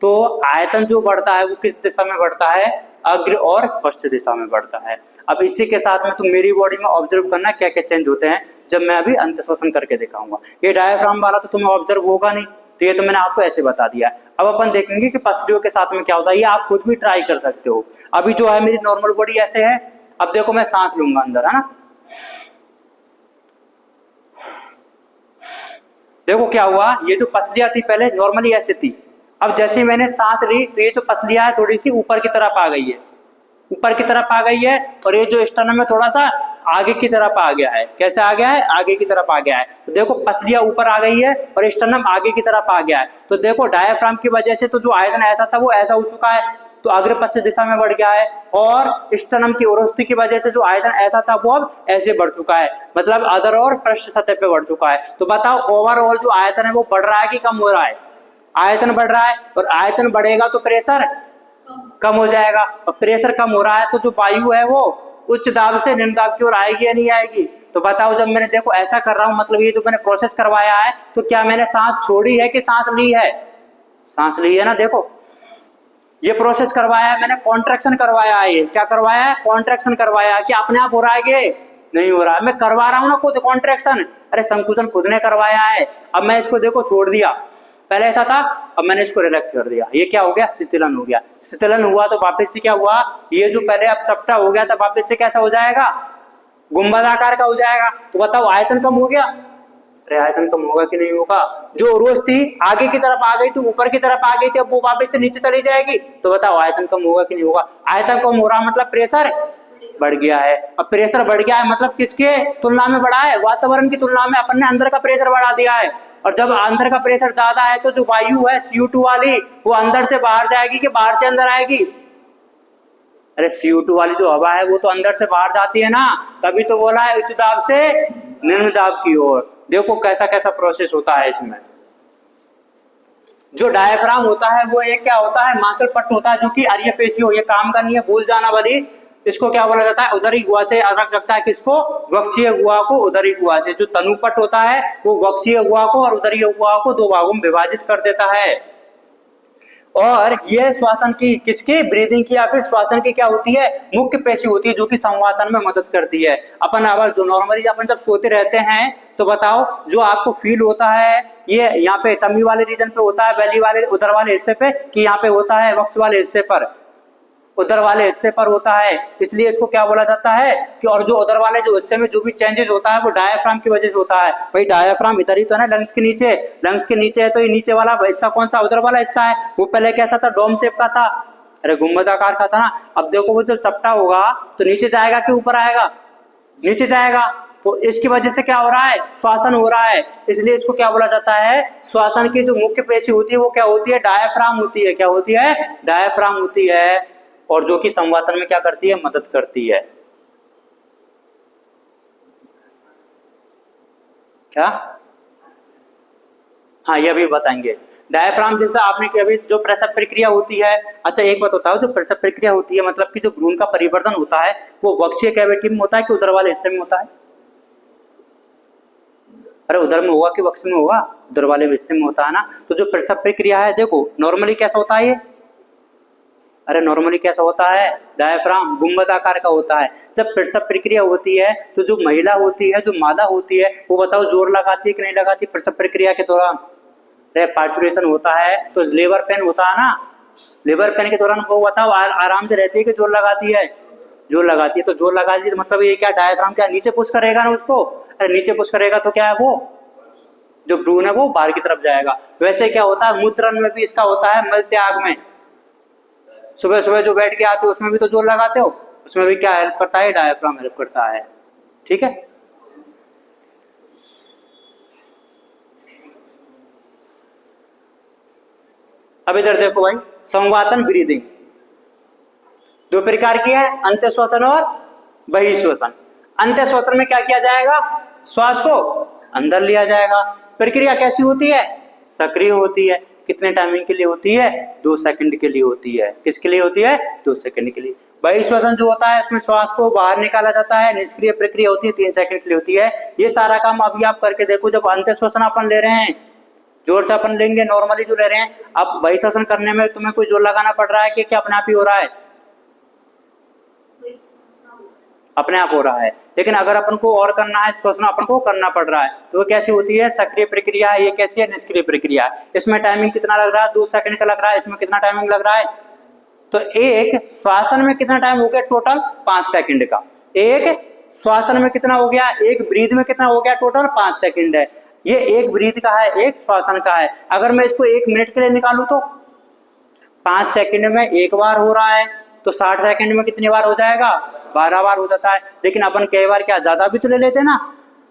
तो आयतन जो बढ़ता है वो किस दिशा में बढ़ता है, अग्र और पश्च दिशा में बढ़ता है। अब इसी के साथ में तुम मेरी बॉडी में ऑब्जर्व करना क्या क्या चेंज होते हैं जब मैं अभी अंतःश्वसन करके दिखाऊंगा। ये डायाफ्राम वाला तो तुम्हें ऑब्जर्व होगा नहीं, तो ये तो मैंने आपको ऐसे बता दिया। अब अपन देखेंगे कि पसलियों के साथ में क्या होता है, ये आप खुद भी ट्राई कर सकते हो। अभी जो है मेरी नॉर्मल बॉडी ऐसे है, अब देखो मैं सांस लूंगा अंदर, है ना, देखो क्या हुआ, ये जो पसलियां थी पहले नॉर्मली ऐसे थी, अब जैसे ही मैंने सांस ली तो ये जो पसलियां है थोड़ी सी ऊपर की तरफ आ गई है, ऊपर की तरफ आ गई है। और ये जो स्टर्नम में थोड़ा सा आगे की तरफ आ गया है। कैसे आ गया है, आगे की तरफ आ गया है। तो देखो पसलियां ऊपर आ गई है और स्टर्नम आगे की तरफ आ गया है। तो देखो डायाफ्राम की वजह से तो जो आयतन ऐसा था वो ऐसा हो चुका है, तो अग्र पश्च दिशा में बढ़ गया है। और स्टर्नम की उरुस्थि की वजह से जो आयतन ऐसा था वो अब ऐसे बढ़ चुका है, मतलब अधर और पृष्ठ सतह पे बढ़ चुका है। तो बताओ ओवरऑल जो आयतन है वो बढ़ रहा है कि कम हो रहा है, आयतन बढ़ रहा है। और आयतन बढ़ेगा तो प्रेशर कम हो जाएगा, और प्रेशर कम हो रहा है तो जो वायु है वो उच्च दाब से निम्न दाब की ओर आएगी या नहीं आएगी। तो बताओ जब मैंने देखो ऐसा कर रहा हूं, मतलब ये जो मैंने प्रोसेस करवाया है, तो क्या मैंने सांस छोड़ी है कि सांस ली है, सांस ली है ना। देखो ये प्रोसेस करवाया है मैंने, कॉन्ट्रैक्शन करवाया है। ये क्या करवाया है, कॉन्ट्रैक्शन करवाया है। कि अपने आप हो रहा है कि नहीं हो रहा है, मैं करवा रहा हूं ना खुद कॉन्ट्रैक्शन। अरे संकुचन खुद ने करवाया है। अब मैं इसको देखो छोड़ दिया, पहले ऐसा था, अब मैंने इसको रिलैक्स कर दिया, ये क्या हो गया, शीतलन हो गया। शीतलन हुआ तो वापस से क्या हुआ, ये जो पहले अब चपटा हो गया था वापस से कैसा हो जाएगा, गुंबद आकार का हो जाएगा। तो बताओ आयतन कम हो गया, अरे आयतन कम होगा कि नहीं होगा। जो रोज थी आगे की तरफ आ गई, तो ऊपर की तरफ आ गई थी, अब वो वापस से नीचे चली जाएगी। तो बताओ आयतन कम होगा कि नहीं होगा। आयतन कम हो रहा मतलब प्रेशर बढ़ गया है। अब प्रेशर बढ़ गया है मतलब किसके तुलना में बढ़ा है, वातावरण की तुलना में। अपन ने अंदर का प्रेशर बढ़ा दिया है, और जब अंदर का प्रेशर ज्यादा है तो जो वायु है CO2 वाली वो अंदर से बाहर जाएगी कि बाहर से अंदर आएगी। अरे CO2 वाली जो हवा है वो तो अंदर से बाहर जाती है ना, तभी तो बोला है उच्च दाब से निम्न दाब की ओर। देखो कैसा कैसा प्रोसेस होता है इसमें। जो डायाफ्राम होता है वो एक क्या होता है, मांसल पट्ट होता है, जो कि अरिय पेशी हो, ये काम करनी है भूल जाना वाली। इसको क्या बोला जाता है, उदरी गुहा से अलग रखता है किसको, वक्षीय गुहा को उदरी गुहा से। जो तनुपट होता है वो वक्षीय गुहा को और उदरीय गुहा को दो भागों में विभाजित कर देता है। और ये श्वासन की, किसकी, ब्रीदिंग की या फिर श्वासन की क्या होती है, मुख्य पेशी होती है, जो कि संवातन में मदद करती है। अपन अगर जो नॉर्मली अपन जब सोते रहते हैं तो बताओ जो आपको फील होता है ये यहाँ पे टमी वाले रीजन पे होता है, बेली वाले उदर वाले हिस्से पे, कि यहाँ पे होता है वक्ष वाले हिस्से पर, उदर वाले हिस्से पर होता है। इसलिए इसको क्या बोला जाता है कि, और जो उदर वाले जो हिस्से में जो भी चेंजेस होता है वो डायाफ्राम की वजह से होता है। भाई डायाफ्राम इधर ही तो है ना, लंग्स के नीचे, लंग्स के नीचे है, तो ये नीचे वाला हिस्सा कौन सा, उदर वाला हिस्सा है। वो पहले कैसा था, डोम शेप का था, अरे गुम्बद आकार का था ना। अब देखो वो जब चपटा होगा तो नीचे जाएगा कि ऊपर आएगा, नीचे जाएगा। तो इसकी वजह से क्या हो रहा है, श्वासन हो रहा है। इसलिए इसको क्या बोला जाता है, श्वासन की जो मुख्य पेशी होती है वो क्या होती है, डायाफ्राम होती है। क्या होती है, डायाफ्राम होती है, और जो कि संवातन में क्या करती है, मदद करती है। क्या, हाँ ये भी बताएंगे। डायाफ्राम जैसे आपने कि अभी जो प्रसव प्रक्रिया होती है, अच्छा एक बात बताओ, जो प्रसव प्रक्रिया होती है मतलब कि जो भ्रूण का परिवर्तन होता है वो वक्षीय कैविटी में होता है कि उदर वाले हिस्से में होता है, अरे उधर में होगा कि वक्ष में होगा, उधर वाले हिस्से में होता है ना। तो जो प्रसव प्रक्रिया है देखो नॉर्मली कैसा होता है ये, अरे नॉर्मली कैसा होता है, डायफ्राम गुंबद आकार का होता है। जब प्रसव प्रक्रिया होती है तो जो महिला होती है, जो मादा होती है, वो बताओ जोर लगाती है कि नहीं लगाती प्रसव प्रक्रिया के दौरान? पार्चुरेशन होता है तो लेबर पेन होता है ना, लेबर पेन के दौरान वो बताओ आराम से रहती है कि जोर लगाती है? जोर लगाती है। तो जोर लगाती है तो मतलब ये क्या, डायफ्राम क्या नीचे पुश करेगा ना उसको? अरे नीचे पुश करेगा तो क्या है, वो जो भ्रूण है वो बाहर की तरफ जाएगा। वैसे क्या होता है, मूत्रण में भी इसका होता है, मल त्याग में सुबह सुबह जो बैठ के आते हो उसमें भी तो जोर लगाते हो, उसमें भी क्या हेल्प करता है, डायफ्राम हेल्प करता है। ठीक है, अब इधर देखो भाई, संवातन ब्रीदिंग दो प्रकार की है, अंत्य श्वसन और बहिश्वसन। अंत्य श्वसन में क्या किया जाएगा, श्वास को अंदर लिया जाएगा। प्रक्रिया कैसी होती है, सक्रिय होती है। कितने टाइमिंग के लिए होती है, 2 सेकंड के लिए होती है। किसके लिए होती है, 2 सेकंड के लिए। बहिश्वसन जो होता है उसमें श्वास को बाहर निकाला जाता है, निष्क्रिय प्रक्रिया होती है, 3 सेकंड के लिए होती है। ये सारा काम अभी आप करके देखो। जब अंत्य श्वसन अपन ले रहे हैं, जोर से अपन लेंगे, नॉर्मली जो ले रहे हैं, अब बहिश्वसन करने में तुम्हें कोई जोर लगाना पड़ रहा है कि क्या अपने आप ही हो रहा है? अपने आप हो रहा है। लेकिन अगर अपन को और करना है, श्वसन अपन को करना पड़ रहा है, तो वो कैसी होती है, सक्रिय प्रक्रिया है। ये कैसी है, निष्क्रिय प्रक्रिया है। इसमें टाइमिंग कितना लग रहा है, 2 सेकंड का लग रहा है। इसमें कितना टाइमिंग लग रहा है, तो एक श्वासन में कितना टाइम हो गया, टोटल 5 सेकंड का। एक श्वासन में कितना हो गया, एक ब्रीथ में कितना हो गया, टोटल 5 सेकंड है। ये एक ब्रीथ का है, एक श्वासन का है। अगर मैं इसको 1 मिनट के लिए निकालू तो 5 सेकंड में एक बार हो रहा है, तो 60 सेकंड में कितनी बार हो जाएगा, 12 बार हो जाता है। लेकिन अपन कई बार क्या ज्यादा भी तो ले लेते हैं ना,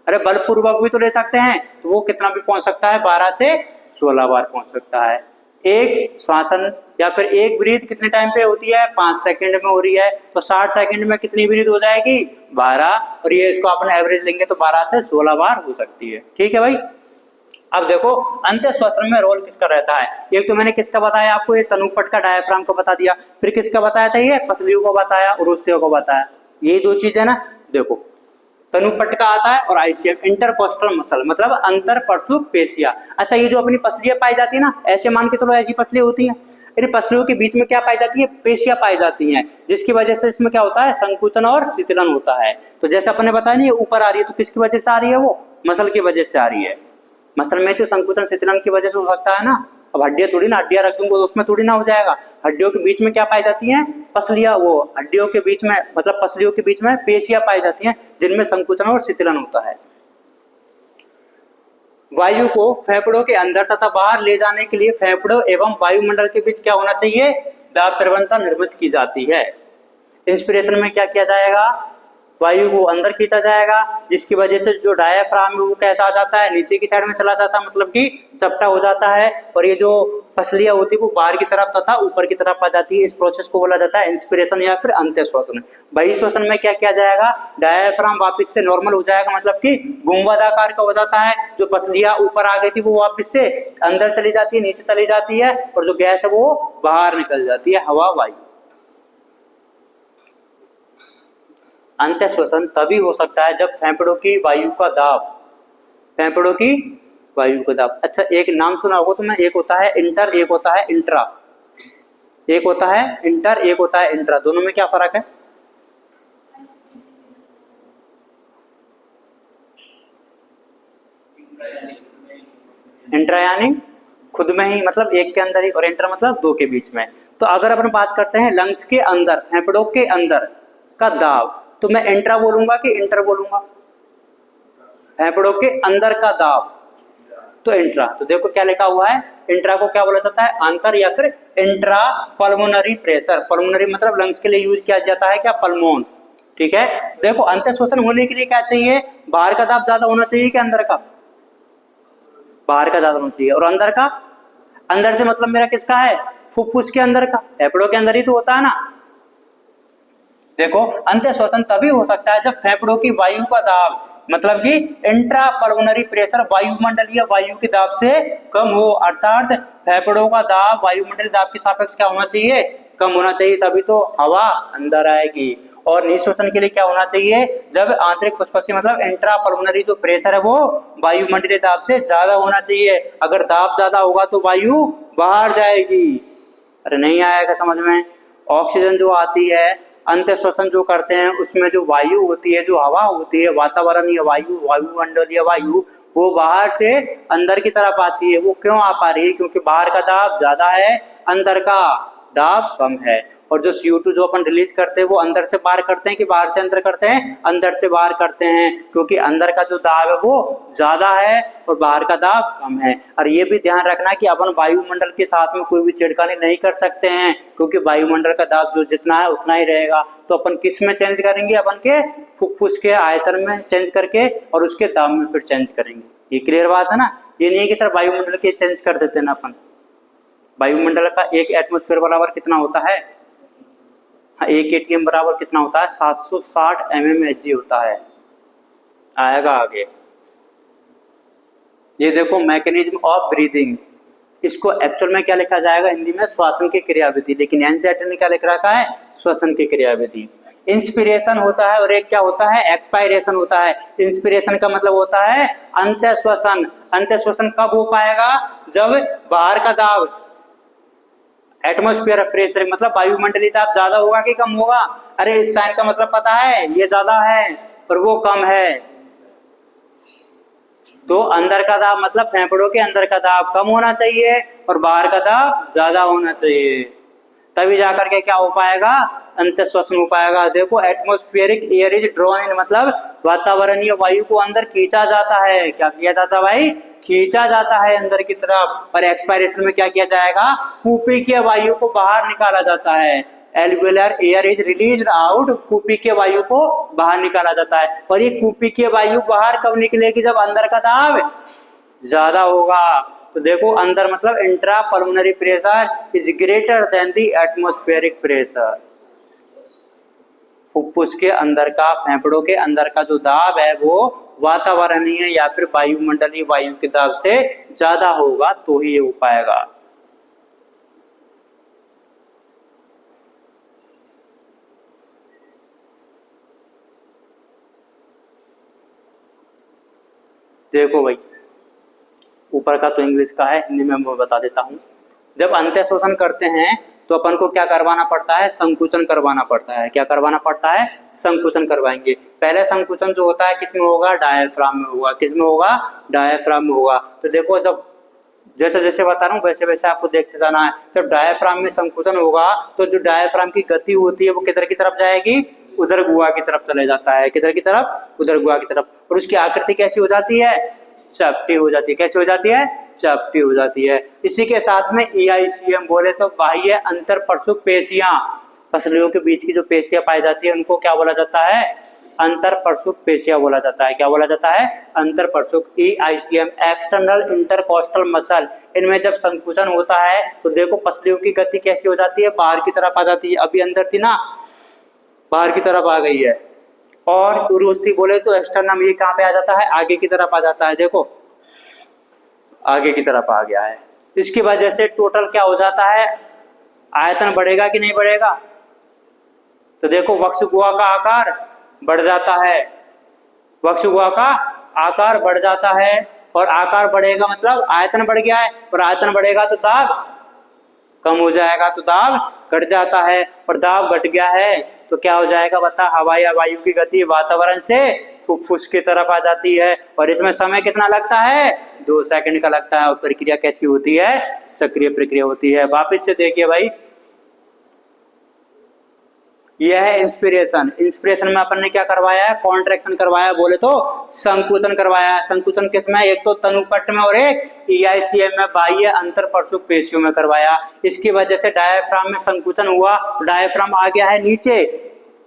अरे बलपूर्वक भी तो ले सकते हैं, तो वो कितना भी पहुंच सकता है, 12 से 16 बार पहुंच सकता है। एक श्वासन या फिर एक ब्रीथ कितने टाइम पे होती है, 5 सेकंड में हो रही है, तो 60 सेकंड में कितनी ब्रीथ हो जाएगी, 12। और ये इसको अपन एवरेज लेंगे तो 12 से 16 बार हो सकती है। ठीक है भाई। अब देखो अंत्य श्वसन में रोल किसका रहता है। एक तो मैंने किसका बताया आपको, ये तनुपट का डायफ्राम को बता दिया। फिर किसका बताया था, ये पसलियों को बताया और उरुस्थ्य को बताया। यही 2 चीज है ना। देखो तनुपट का आता है और आईसीएम, इंटरकोस्टल मसल, मतलब अंतर परशुक पेशियां। अच्छा, ये जो अपनी पसलियां पाई जाती है ना, ऐसे मान के चलो ऐसी पसलियां होती हैं, इन पसलियों के बीच में क्या पाई जाती है, पेशियां पाई जाती हैं, जिसकी वजह से इसमें क्या होता है, संकुचन और शीतलन होता है। तो जैसे अपने बताया नहीं, ऊपर आ रही है, तो किसकी वजह से आ रही है, वो मसल की वजह से आ रही है। मसल में तो संकुचन शीतलन की वजह से हो सकता है ना। अब हड्डियां थोड़ी ना, हड्डियां रख दूंगा तो उसमें थोड़ी ना हो जाएगा। हड्डियों के बीच में क्या पाई जाती हैं, पसलियां। वो हड्डियों के बीच में, मतलब पसलियों के बीच में पेशियां पाई जाती हैं, जिनमें संकुचन और शीतलन होता है। वायु को फेफड़ों के अंदर तथा बाहर ले जाने के लिए फेफड़ों एवं वायुमंडल के बीच क्या होना चाहिए, दाब प्रवणता निर्मित की जाती है। इंस्पिरेशन में क्या किया जाएगा, वायु को अंदर खींचा जाएगा, जिसकी वजह से जो डायफ्राम है वो कैसा आ जाता है, नीचे की साइड में चला जाता है, मतलब कि चपटा हो जाता है। और ये जो पसलियां होती है वो बाहर की तरफ तथा ऊपर की तरफ आ जाती है। इस प्रोसेस को बोला जाता है इंस्पिरेशन या फिर अंत्य श्वसन। बहिश्वसन में क्या किया जाएगा, डायफ्राम वापस से नॉर्मल हो जाएगा, मतलब कि गुंबदाकार का हो जाता है। जो पसलियां ऊपर आ गई थी वो वापस से अंदर चली जाती है, नीचे चली जाती है, और जो गैस है वो बाहर निकल जाती है, हवा, वायु। अंत्य श्वसन तभी हो सकता है जब फेफड़ों की वायु का दाब, फेफड़ों की वायु का दाब। अच्छा, एक नाम सुना होगा तुम्हें, एक होता है इंटर, एक होता है इंट्रा। एक होता है इंटर, एक होता है इंट्रा। दोनों में क्या फर्क है, इंट्रा यानी खुद में ही, मतलब एक के अंदर ही, और इंटर मतलब 2 के बीच में। तो अगर अपन बात करते हैं लंग्स के अंदर, फेफड़ों के अंदर का दाब, तो मैं इंट्रा बोलूंगा कि इंटर बोलूंगा, फेफड़ों के अंदर का दाब, तो इंट्रा। तो देखो क्या लिखा हुआ है, इंट्रा को क्या बोला जाता है, अंतर या फिर इंट्रा पल्मोनरी प्रेशर। पल्मोनरी मतलब लंग्स के लिए यूज किया जाता है क्या, पल्मोन। ठीक है। देखो अंत्य श्वसन होने के लिए क्या चाहिए, बाहर का दाब ज्यादा होना चाहिए कि अंदर का, बाहर का ज्यादा होना चाहिए। और अंदर का, अंदर से मतलब मेरा किसका है, फुफ्फुस के अंदर का, फेफड़ों के अंदर ही तो होता है ना। देखो अंत्य श्वसन तभी हो सकता है जब फेफड़ों की वायु का दाब, मतलब कि इंट्रा पल्मोनरी प्रेशर, वायुमंडलीय वायु के दाब से कम हो। अर्थात फेफड़ों का दाब वायुमंडलीय दाब के सापेक्ष क्या होना चाहिए, कम होना चाहिए, तभी तो हवा अंदर आएगी। और निःश्वसन के लिए क्या होना चाहिए, जब आंतरिक फुस्फुसी मतलब इंट्रा पल्मोनरी जो प्रेशर है वो वायुमंडलीय दाब से ज्यादा होना चाहिए। अगर दाब ज्यादा होगा तो वायु बाहर जाएगी। अरे नहीं आएगा समझ में। ऑक्सीजन जो आती है, अंत श्वसन जो करते हैं उसमें जो वायु होती है, जो हवा होती है, वातावरणीय वायु, वायुमंडलीय वायु, वो बाहर से अंदर की तरफ आती है। वो क्यों आ पा रही है? क्योंकि बाहर का दाब ज्यादा है, अंदर का दाब कम है। और जो CO2 जो अपन रिलीज करते हैं वो अंदर से बाहर करते हैं कि बाहर से अंदर करते हैं? अंदर से बाहर करते हैं, क्योंकि अंदर का जो दाब है वो ज्यादा है और बाहर का दाब कम है। और ये भी ध्यान रखना कि अपन वायुमंडल के साथ में कोई भी छेड़खानी नहीं कर सकते हैं, क्योंकि वायुमंडल का दाब जो जितना है उतना ही रहेगा। तो अपन किस में चेंज करेंगे? अपन के फुफ्फुस के आयतन में चेंज करके और उसके दाब में फिर चेंज करेंगे। ये क्लियर बात है ना? ये नहीं है कि सर वायुमंडल के चेंज कर देते ना अपन। वायुमंडल का एक एटमॉस्फेयर बराबर कितना होता है? एक एटीएम बराबर कितना होता है? 760 mmHg होता है। आएगा आगे। ये देखो मैकेनिज्म ऑफ ब्रीदिंग, इसको एक्चुअल में क्या लिखा जाएगा हिंदी में? श्वसन की क्रियाविधि, लेकिन एनसीईआरटी ने क्या लिख रखा है? श्वसन की क्रियाविधि। इंस्पिरेशन होता है और एक क्या होता है? एक्सपायरेशन होता है। इंस्पिरेशन का मतलब होता है अंत्य श्वसन। अंत्य श्वसन कब हो पाएगा? जब बाहर का दाब, एटमॉस्फेयर प्रेशर मतलब वायुमंडलीय दाब ज्यादा होगा कि कम होगा? अरे इस साइन का मतलब पता है, ये ज्यादा है और वो कम है। तो अंदर का दाब मतलब फेफड़ों के अंदर का दाब कम होना चाहिए और बाहर का दाब ज्यादा होना चाहिए, तभी जाकर के क्या हो पाएगा? अंत्य श्वसन हो पाएगा। देखो atmospheric air is drawn in मतलब वातावरणीय वायु को अंदर खींचा जाता है। क्या किया जाता है भाई? खींचा जाता है अंदर की तरफ। और एक्सपायरेशन में क्या किया जाएगा? कुपिकीय वायु को बाहर निकाला जाता है। Alveolar air is released out, कुपिकीय वायु को बाहर निकाला जाता है। और ये कुपिकीय वायु बाहर कब निकलेगी? जब अंदर का दाब ज्यादा होगा। तो देखो अंदर मतलब intra pulmonary pressure is greater than the atmospheric pressure. फुफ्फुस के अंदर का, फेफड़ों के अंदर का जो दाब है वो वातावरणीय या फिर वायुमंडलीय वायु के दाब से ज्यादा होगा तो ही ये हो पाएगा। देखो भाई ऊपर का तो इंग्लिश का है, हिंदी में मैं बता देता हूँ। जब अंत्य शोषण करते हैं तो अपन को क्या करवाना पड़ता है? संकुचन करवाना पड़ता है। क्या करवाना पड़ता है? संकुचन करवाएंगे। पहले संकुचन जो होता है किसमें होगा? डायफ्राम में होगा। किसमें होगा? डायफ्राम में होगा। तो देखो जब जैसे जैसे बता रहा हूँ वैसे वैसे आपको देखते जाना है। जब डायफ्राम में संकुचन होगा तो जो डायफ्राम की गति होती है वो किधर की तरफ जाएगी? उदर गुहा की तरफ चले जाता है। किधर की तरफ? उदर गुहा की तरफ। और उसकी आकृति कैसी हो जाती है? चपटी हो जाती है। कैसी हो जाती है? चपटी हो जाती है। इसी के साथ में EICM बोले तो बाह्य अंतर परशुक पेशियां, पसलियों के बीच की जो पेशियां पाई जाती है उनको क्या बोला जाता है? अंतर परशुक पेशियां बोला जाता है। क्या बोला जाता है? अंतर परशुक। EICM external intercostal muscle. इनमें जब संकुचन होता है तो देखो पसलियों की गति कैसी हो जाती है? बाहर की तरफ आ जाती है। अभी अंदर थी ना, बाहर की तरफ आ गई है। और उरुस्थि बोले तो एक्सटर्नम, ये कहाँ पे आ जाता है? आगे की तरफ आ जाता है। देखो आगे की तरफ आ गया है। इसकी वजह से टोटल क्या हो जाता है? आयतन बढ़ेगा कि नहीं बढ़ेगा? तो देखो वक्ष गुहा का आकार बढ़ जाता है। वक्ष गुहा का आकार बढ़ जाता है और आकार बढ़ेगा मतलब आयतन बढ़ गया है, और आयतन बढ़ेगा तो दाब कम हो जाएगा, तो दाब घट जाता है। और दाब घट गया है तो क्या हो जाएगा? बता, हवा या वायु की गति वातावरण से फुफ्फुस की तरफ आ जाती है। और इसमें समय कितना लगता है? 2 सेकंड का लगता है। और प्रक्रिया कैसी होती है? सक्रिय प्रक्रिया होती है। वापिस से देखिए भाई, यह है इंस्पिरेशन। इंस्पिरेशन में अपन ने क्या करवाया है? कॉन्ट्रैक्शन करवाया, बोले तो संकुचन करवाया है। संकुचन किसमें? एक तो तनुपट्ट में और एक EICM में, बाह्य अंतर परशुक पेशियों में करवाया। इसकी वजह से डायफ्राम में संकुचन हुआ, डायफ्राम आ गया है नीचे,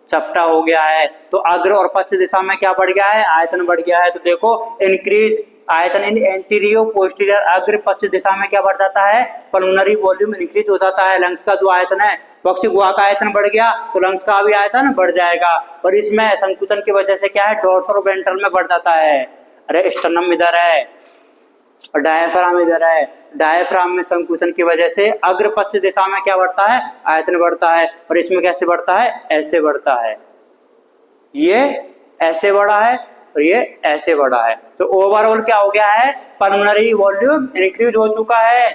चपटा हो गया है। तो अग्र और पश्चिम दिशा में क्या बढ़ गया है? आयतन बढ़ गया है। तो देखो इंक्रीज आयतन इन एंटीरियो पोस्टीरियर, अग्र पश्चिम दिशा में क्या बढ़ जाता है? पल्मोनरी वॉल्यूम इंक्रीज हो जाता है। लंग्स का जो आयतन है, वक्ष गुहा का आयतन बढ़ गया तो लंग्स का भी आयतन बढ़ जाएगा। और इसमें संकुचन की वजह से क्या है? डोर्सल और वेंट्रल में बढ़ जाता है। अरे स्टर्नम इधर है और डायफ्राम इधर है। डायफ्राम में संकुचन की वजह से अग्र पश्चिम दिशा में क्या बढ़ता है? आयतन बढ़ता है। और इसमें कैसे बढ़ता है? ऐसे बढ़ता है। ये ऐसे बढ़ा है और ये ऐसे बढ़ा है। तो ओवरऑल क्या हो गया है? पल्मोनरी वॉल्यूम इंक्रीज हो चुका है।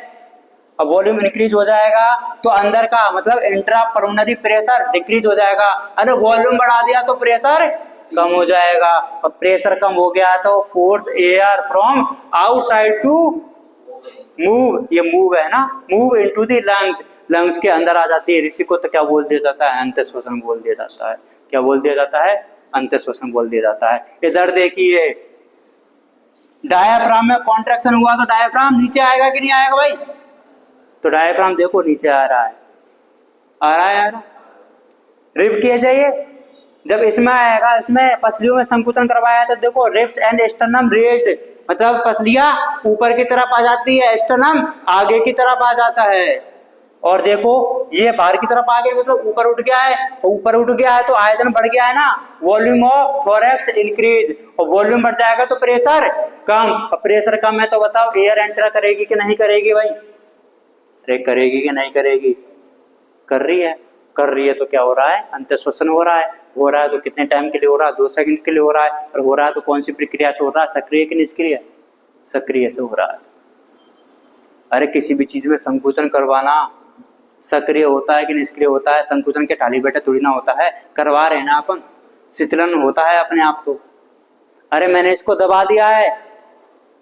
अब वॉल्यूम इंक्रीज हो जाएगा तो अंदर का मतलब इंट्रा पल्मोनरी प्रेशर डिक्रीज हो जाएगा। अरे वॉल्यूम बढ़ा दिया तो प्रेशर कम हो जाएगा, और प्रेशर कम हो गया तो force air from outside to move, ये मूव है ना, move into the lungs, lungs के अंदर आ जाती है। इसी को तो क्या बोल दिया जाता है, अंत श्वसन बोल दिया जाता है। क्या बोल दिया जाता है, अंत श्वसन बोल दिया जाता है। इधर देखिए डायाफ्राम में कॉन्ट्रैक्शन हुआ तो डायाफ्राम नीचे आएगा कि नहीं आएगा भाई, तो डायाफ्राम देखो नीचे आ रहा है, आ रहा है, आ रहा है। रिब केज है ये, जब इसमें आएगा, इसमें पसलियों में संकुचन करवाया तो देखो रिब्स एंड स्टर्नम रेज्ड, मतलब पसलियां ऊपर की तरफ आ जाती है, स्टर्नम आगे की तरफ आ जाता है। और देखो ये बाहर की तरफ आ गया मतलब ऊपर उठ गया है, ऊपर उठ गया है तो आयतन बढ़ गया है ना, वॉल्यूम ऑफ थोरैक्स इंक्रीज, और वॉल्यूम बढ़ जाएगा तो प्रेशर कम, और प्रेशर कम है तो बताओ एयर एंटर करेगी कि नहीं करेगी भाई, अरे करेगी कि नहीं करेगी, कर रही है, कर रही है तो क्या हो रहा है, अंत श्वसन हो रहा है, हो रहा है तो कितने टाइम के लिए हो रहा है, 2 सेकंड के लिए हो रहा है, और हो रहा है तो कौन सी प्रक्रिया से हो रहा है, सक्रिय कि निष्क्रिय, सक्रिय से हो रहा है। अरे किसी भी चीज में संकुचन करवाना सक्रिय होता है कि निष्क्रिय होता है, संकुचन के टाली बैठे थोड़ी ना होता है, करवा रहे हैं ना अपन, शीतलन होता है अपने आप को। अरे मैंने इसको दबा दिया है,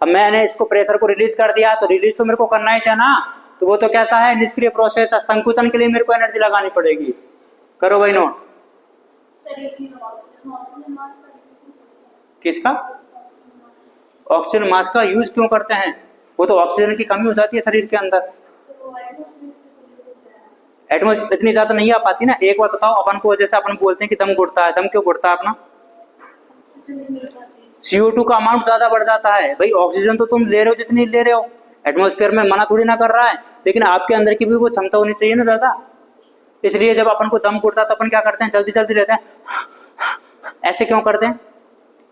अब मैंने इसको प्रेशर को रिलीज कर दिया तो रिलीज तो मेरे को करना ही था ना, तो वो तो कैसा है, निष्क्रिय प्रोसेस है, संकुचन के लिए मेरे को एनर्जी लगानी पड़ेगी। करो भाई नोट। किसका, ऑक्सीजन मास्क का यूज क्यों करते हैं, वो तो ऑक्सीजन की कमी हो जाती है शरीर के अंदर, एटमॉस्फेयर इतनी ज्यादा नहीं आ पाती ना। एक बात बताओ, अपन को जैसे अपन बोलते हैं कि दम घुटता है, दम क्यों घुटता है अपना, CO2 का अमाउंट ज्यादा बढ़ जाता है। भाई ऑक्सीजन तो तुम ले रहे हो जितनी ले रहे हो, एटमॉस्फेयर में मना थोड़ी ना कर रहा है, लेकिन आपके अंदर की भी वो क्षमता होनी चाहिए ना ज्यादा। इसलिए जब अपन को दम घुटता है तो अपन क्या करते हैं, जल्दी जल्दी लेते हैं, ऐसे क्यों करते हैं,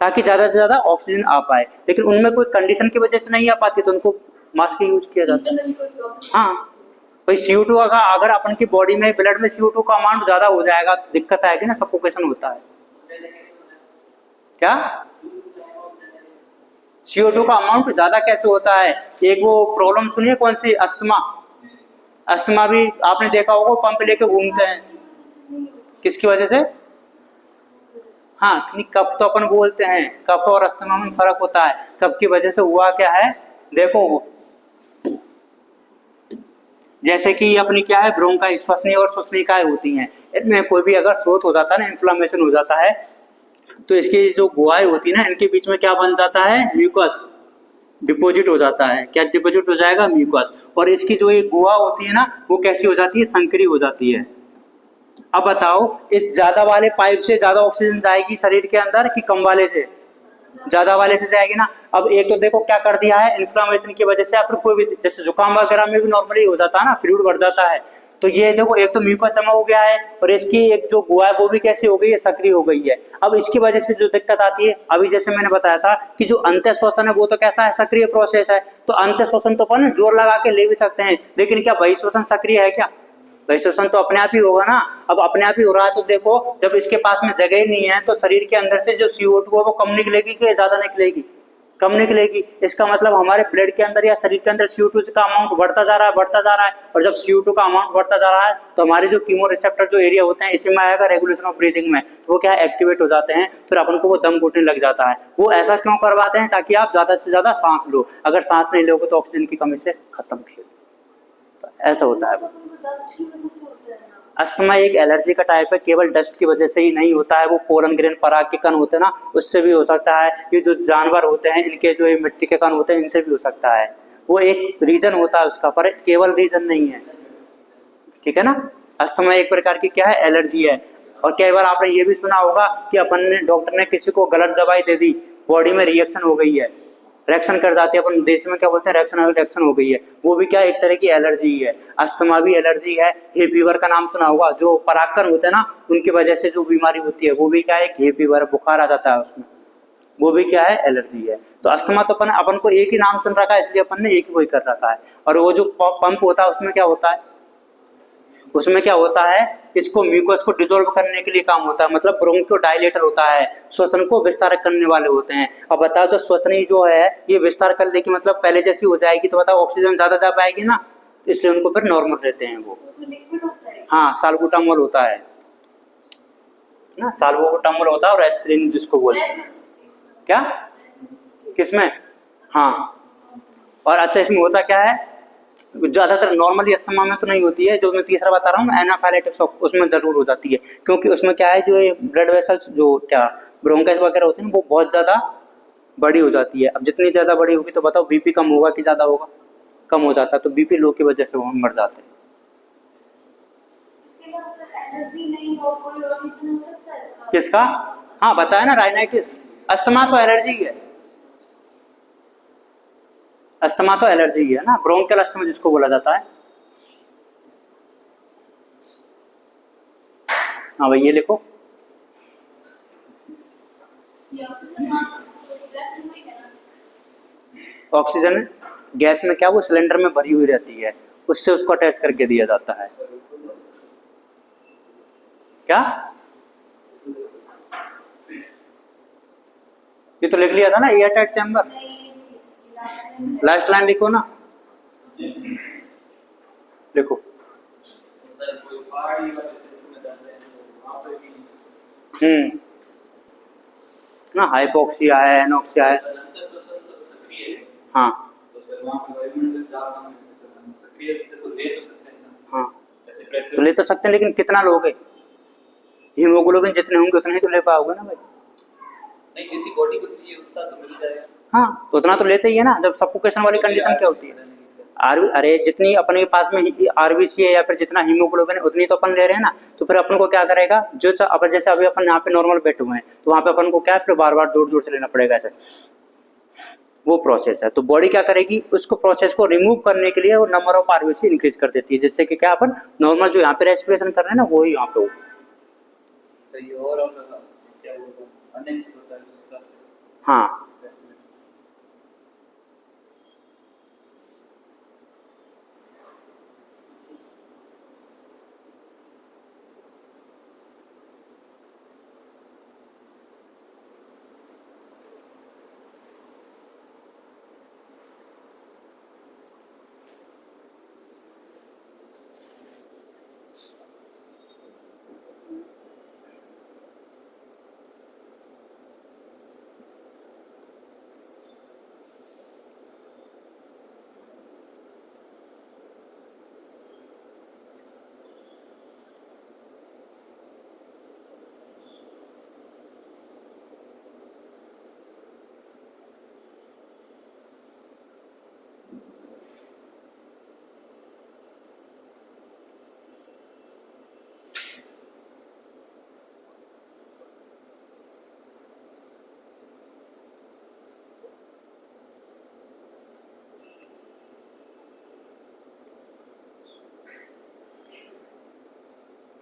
ताकि ज्यादा से ज्यादा ऑक्सीजन आ पाए, लेकिन उनमें कोई कंडीशन की वजह से नहीं आ पाती तो उनको मास्क यूज किया जाता है। हाँ भाई CO2 अगर अपन की बॉडी में ब्लड में CO2 का अमाउंट ज्यादा हो जाएगा तो दिक्कत आएगी ना, सफोकेशन होता है। क्या CO2 का अमाउंट ज्यादा कैसे होता है, एक वो प्रॉब्लम सुनिए कौन सी, अस्थमा, अस्थमा भी आपने देखा होगा, पंप लेके घूमते हैं, किसकी वजह से, हाँ कफ तो अपन बोलते हैं, कफ और अस्थमा में फर्क होता है। कफ की वजह से हुआ क्या है, देखो जैसे कि अपनी क्या है, ब्रोंकाई, श्वसनीय और श्वसनिकाएं होती हैं, इनमें कोई भी अगर शोथ हो जाता है ना, इन्फ्लामेशन हो जाता है, तो इसकी जो गुहाएं होती है ना, इनके बीच में क्या बन जाता है, म्यूकस डिपोजिट हो जाता है। क्या डिपोजिट हो जाएगा, म्यूकस, और इसकी जो ये गुहा होती है ना, वो कैसी हो जाती है, संकरी हो जाती है। अब बताओ इस ज्यादा वाले पाइप से ज्यादा ऑक्सीजन जाएगी शरीर के अंदर कि कम वाले से, ज्यादा वाले से जाएगी ना। अब एक तो देखो क्या कर दिया है, इन्फ्लामेशन की वजह से आप कोई भी जैसे जुकाम वगैरह में भी नॉर्मली हो जाता है ना, फ्लूइड बढ़ जाता है, तो ये देखो एक तो म्यूकस जमा हो गया है, और इसकी एक जो गुहा है वो भी कैसी हो गई है, सक्रिय हो गई है। अब इसकी वजह से जो दिक्कत आती है, अभी जैसे मैंने बताया था कि जो अंत्य श्वसन है वो तो कैसा है, सक्रिय प्रोसेस है, तो अंत्य श्वसन तो अपन जोर लगा के ले भी सकते हैं, लेकिन क्या बहिश्वसन सक्रिय है क्या, बहिश्वसन तो अपने आप ही होगा ना। अब अपने आप ही हो रहा है तो देखो जब इसके पास में जगह ही नहीं है तो शरीर के अंदर से जो CO2 है वो कम निकलेगी कि ज्यादा निकलेगी, कम निकलेगी। इसका मतलब हमारे ब्लड के अंदर या शरीर के अंदर CO2 का अमाउंट बढ़ता जा रहा है, बढ़ता जा रहा है, और जब CO2 का अमाउंट बढ़ता जा रहा है तो हमारे जो कीमो रिसेप्टर जो एरिया होते हैं इसी में आएगा रेगुलेशन ऑफ ब्रीदिंग में, तो वो क्या है, एक्टिवेट हो जाते हैं, फिर अपन को वो दम घुटने लग जाता है। वो ऐसा क्यों करवाते हैं, ताकि आप ज्यादा से ज्यादा सांस लो, अगर सांस नहीं लोगे तो ऑक्सीजन की कमी से खत्म भी, ऐसा होता है। अस्थमा एक एलर्जी का टाइप है, केवल डस्ट की वजह से ही नहीं होता है, वो पोलन ग्रेन पराग के कण होते हैं ना, उससे भी हो सकता है। ये जो जानवर होते हैं इनके जो ये मिट्टी के कण होते हैं इनसे भी हो सकता है, वो एक रीजन होता है उसका, पर केवल रीजन नहीं है, ठीक है ना। अस्थमा एक प्रकार की क्या है, एलर्जी है। और कई बार आपने ये भी सुना होगा कि अपन ने, डॉक्टर ने किसी को गलत दवाई दे दी, बॉडी में रिएक्शन हो गई है, रिएक्शन कर जाती है, अपन देश में क्या बोलते हैं, रिएक्शन हो गई है, वो भी क्या एक तरह की एलर्जी है। अस्थमा भी एलर्जी है। हे फीवर का नाम सुना होगा, जो परागकण होते हैं ना उनकी वजह से जो बीमारी होती है वो भी क्या है, हे फीवर, बुखार आ जाता है उसमें, वो भी क्या है, एलर्जी है। तो अस्थमा तो अपन को एक ही नाम सुन रखा है, इसलिए अपन ने एक ही वही कर रखा है। और वो जो पंप होता है उसमें क्या होता है, उसमें क्या होता है, इसको म्यूकस को डिसॉल्व करने के लिए काम होता है, मतलब ब्रोंकियोडायलेटर होता है, श्वसन को विस्तारक करने वाले होते हैं। अब बताओ जो श्वसनी जो है ये विस्तार कर ले कि मतलब पहले जैसी हो जाएगी तो बताओ ऑक्सीजन ज्यादा जा पाएगी ना, तो इसलिए उनको फिर नॉर्मल रहते हैं वो। उसमें लिक्विड होता है? हाँ, साल्बुटामोल होता है ना, साल्बुटामोल होता है और एस्पिरिन जिसको बोलते हैं। क्या किसमें? हाँ, और अच्छा इसमें होता क्या है, ज्यादातर नॉर्मली अस्थमा में तो नहीं होती है, जो मैं तीसरा बता रहा हूँ एनाफाइलेटिक शॉक, उसमें जरूर हो जाती है, क्योंकि उसमें क्या है, जो ये ब्लड वेसल्स जो क्या ब्रोंकाइस वगैरह होते हैं वो बहुत ज्यादा बड़ी हो जाती है। अब जितनी ज्यादा बड़ी होगी तो बताओ बीपी कम होगा कि ज्यादा होगा? कम हो जाता है, तो बीपी लो की वजह से वो मर जाते हैं। इसके बाद सर एलर्जी नहीं हो, कोई और रीजन हो सकता है इसका? किसका? हाँ बताया ना, राइनाइटिस। अस्थमा तो एलर्जी है, अस्थमा तो एलर्जी है ना, ब्रोंकियल अस्थमा जिसको बोला जाता है। हाँ भाई ये लिखो, ऑक्सीजन गैस में क्या वो सिलेंडर में भरी हुई रहती है, उससे उसको अटैच करके दिया जाता है। क्या? ये तो लिख लिया था ना, air tight chamber. Last line लिखो ना, लिखो। ना हाइपोक्सिया है, एनोक्सिया है। हाँ हाँ, तो ले तो सकते हैं, लेकिन कितना लोगे? हीमोग्लोबिन जितने होंगे उतने ही तो ले पाओगे ना भाई। नहीं, जितनी बॉडी को चाहिए उतना तो मिल जाएगा। हाँ, उतना तो लेते ही है ना। जब सफोकेशन वाली कंडीशन क्या होती है, अरे जितनी अपने पास में आरबीसी है या फिर जितना हीमोग्लोबिन है उतनी तो अपन ले रहे हैं ना, तो फिर अपन को क्या करेगा, जो अपन जैसे अभी अपन यहाँ पे नॉर्मल बैठे हुए हैं तो वहां पे अपन को क्या है, फिर बार बार जोर जोर से लेना पड़ेगा ऐसे, वो प्रोसेस है। तो बॉडी क्या करेगी, उसको प्रोसेस को रिमूव करने के लिए वो नंबर ऑफ आरबीसी इंक्रीज कर देती है, जिससे कि क्या अपन नॉर्मल जो यहाँ पे रेस्पिरेशन कर रहे हैं ना वो ही यहाँ पे हो। तो ये और क्या बोलते हैं, अनएक्सिट होता है उस हिसाब से। हाँ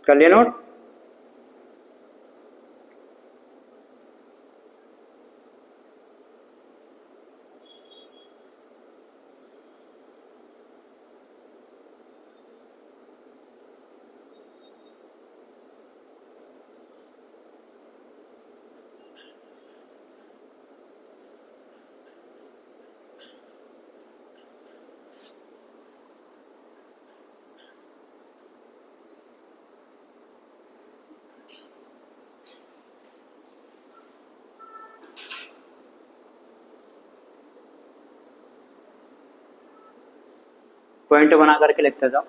कर लिया नोट? पॉइंट बना करके लिखते जाओ।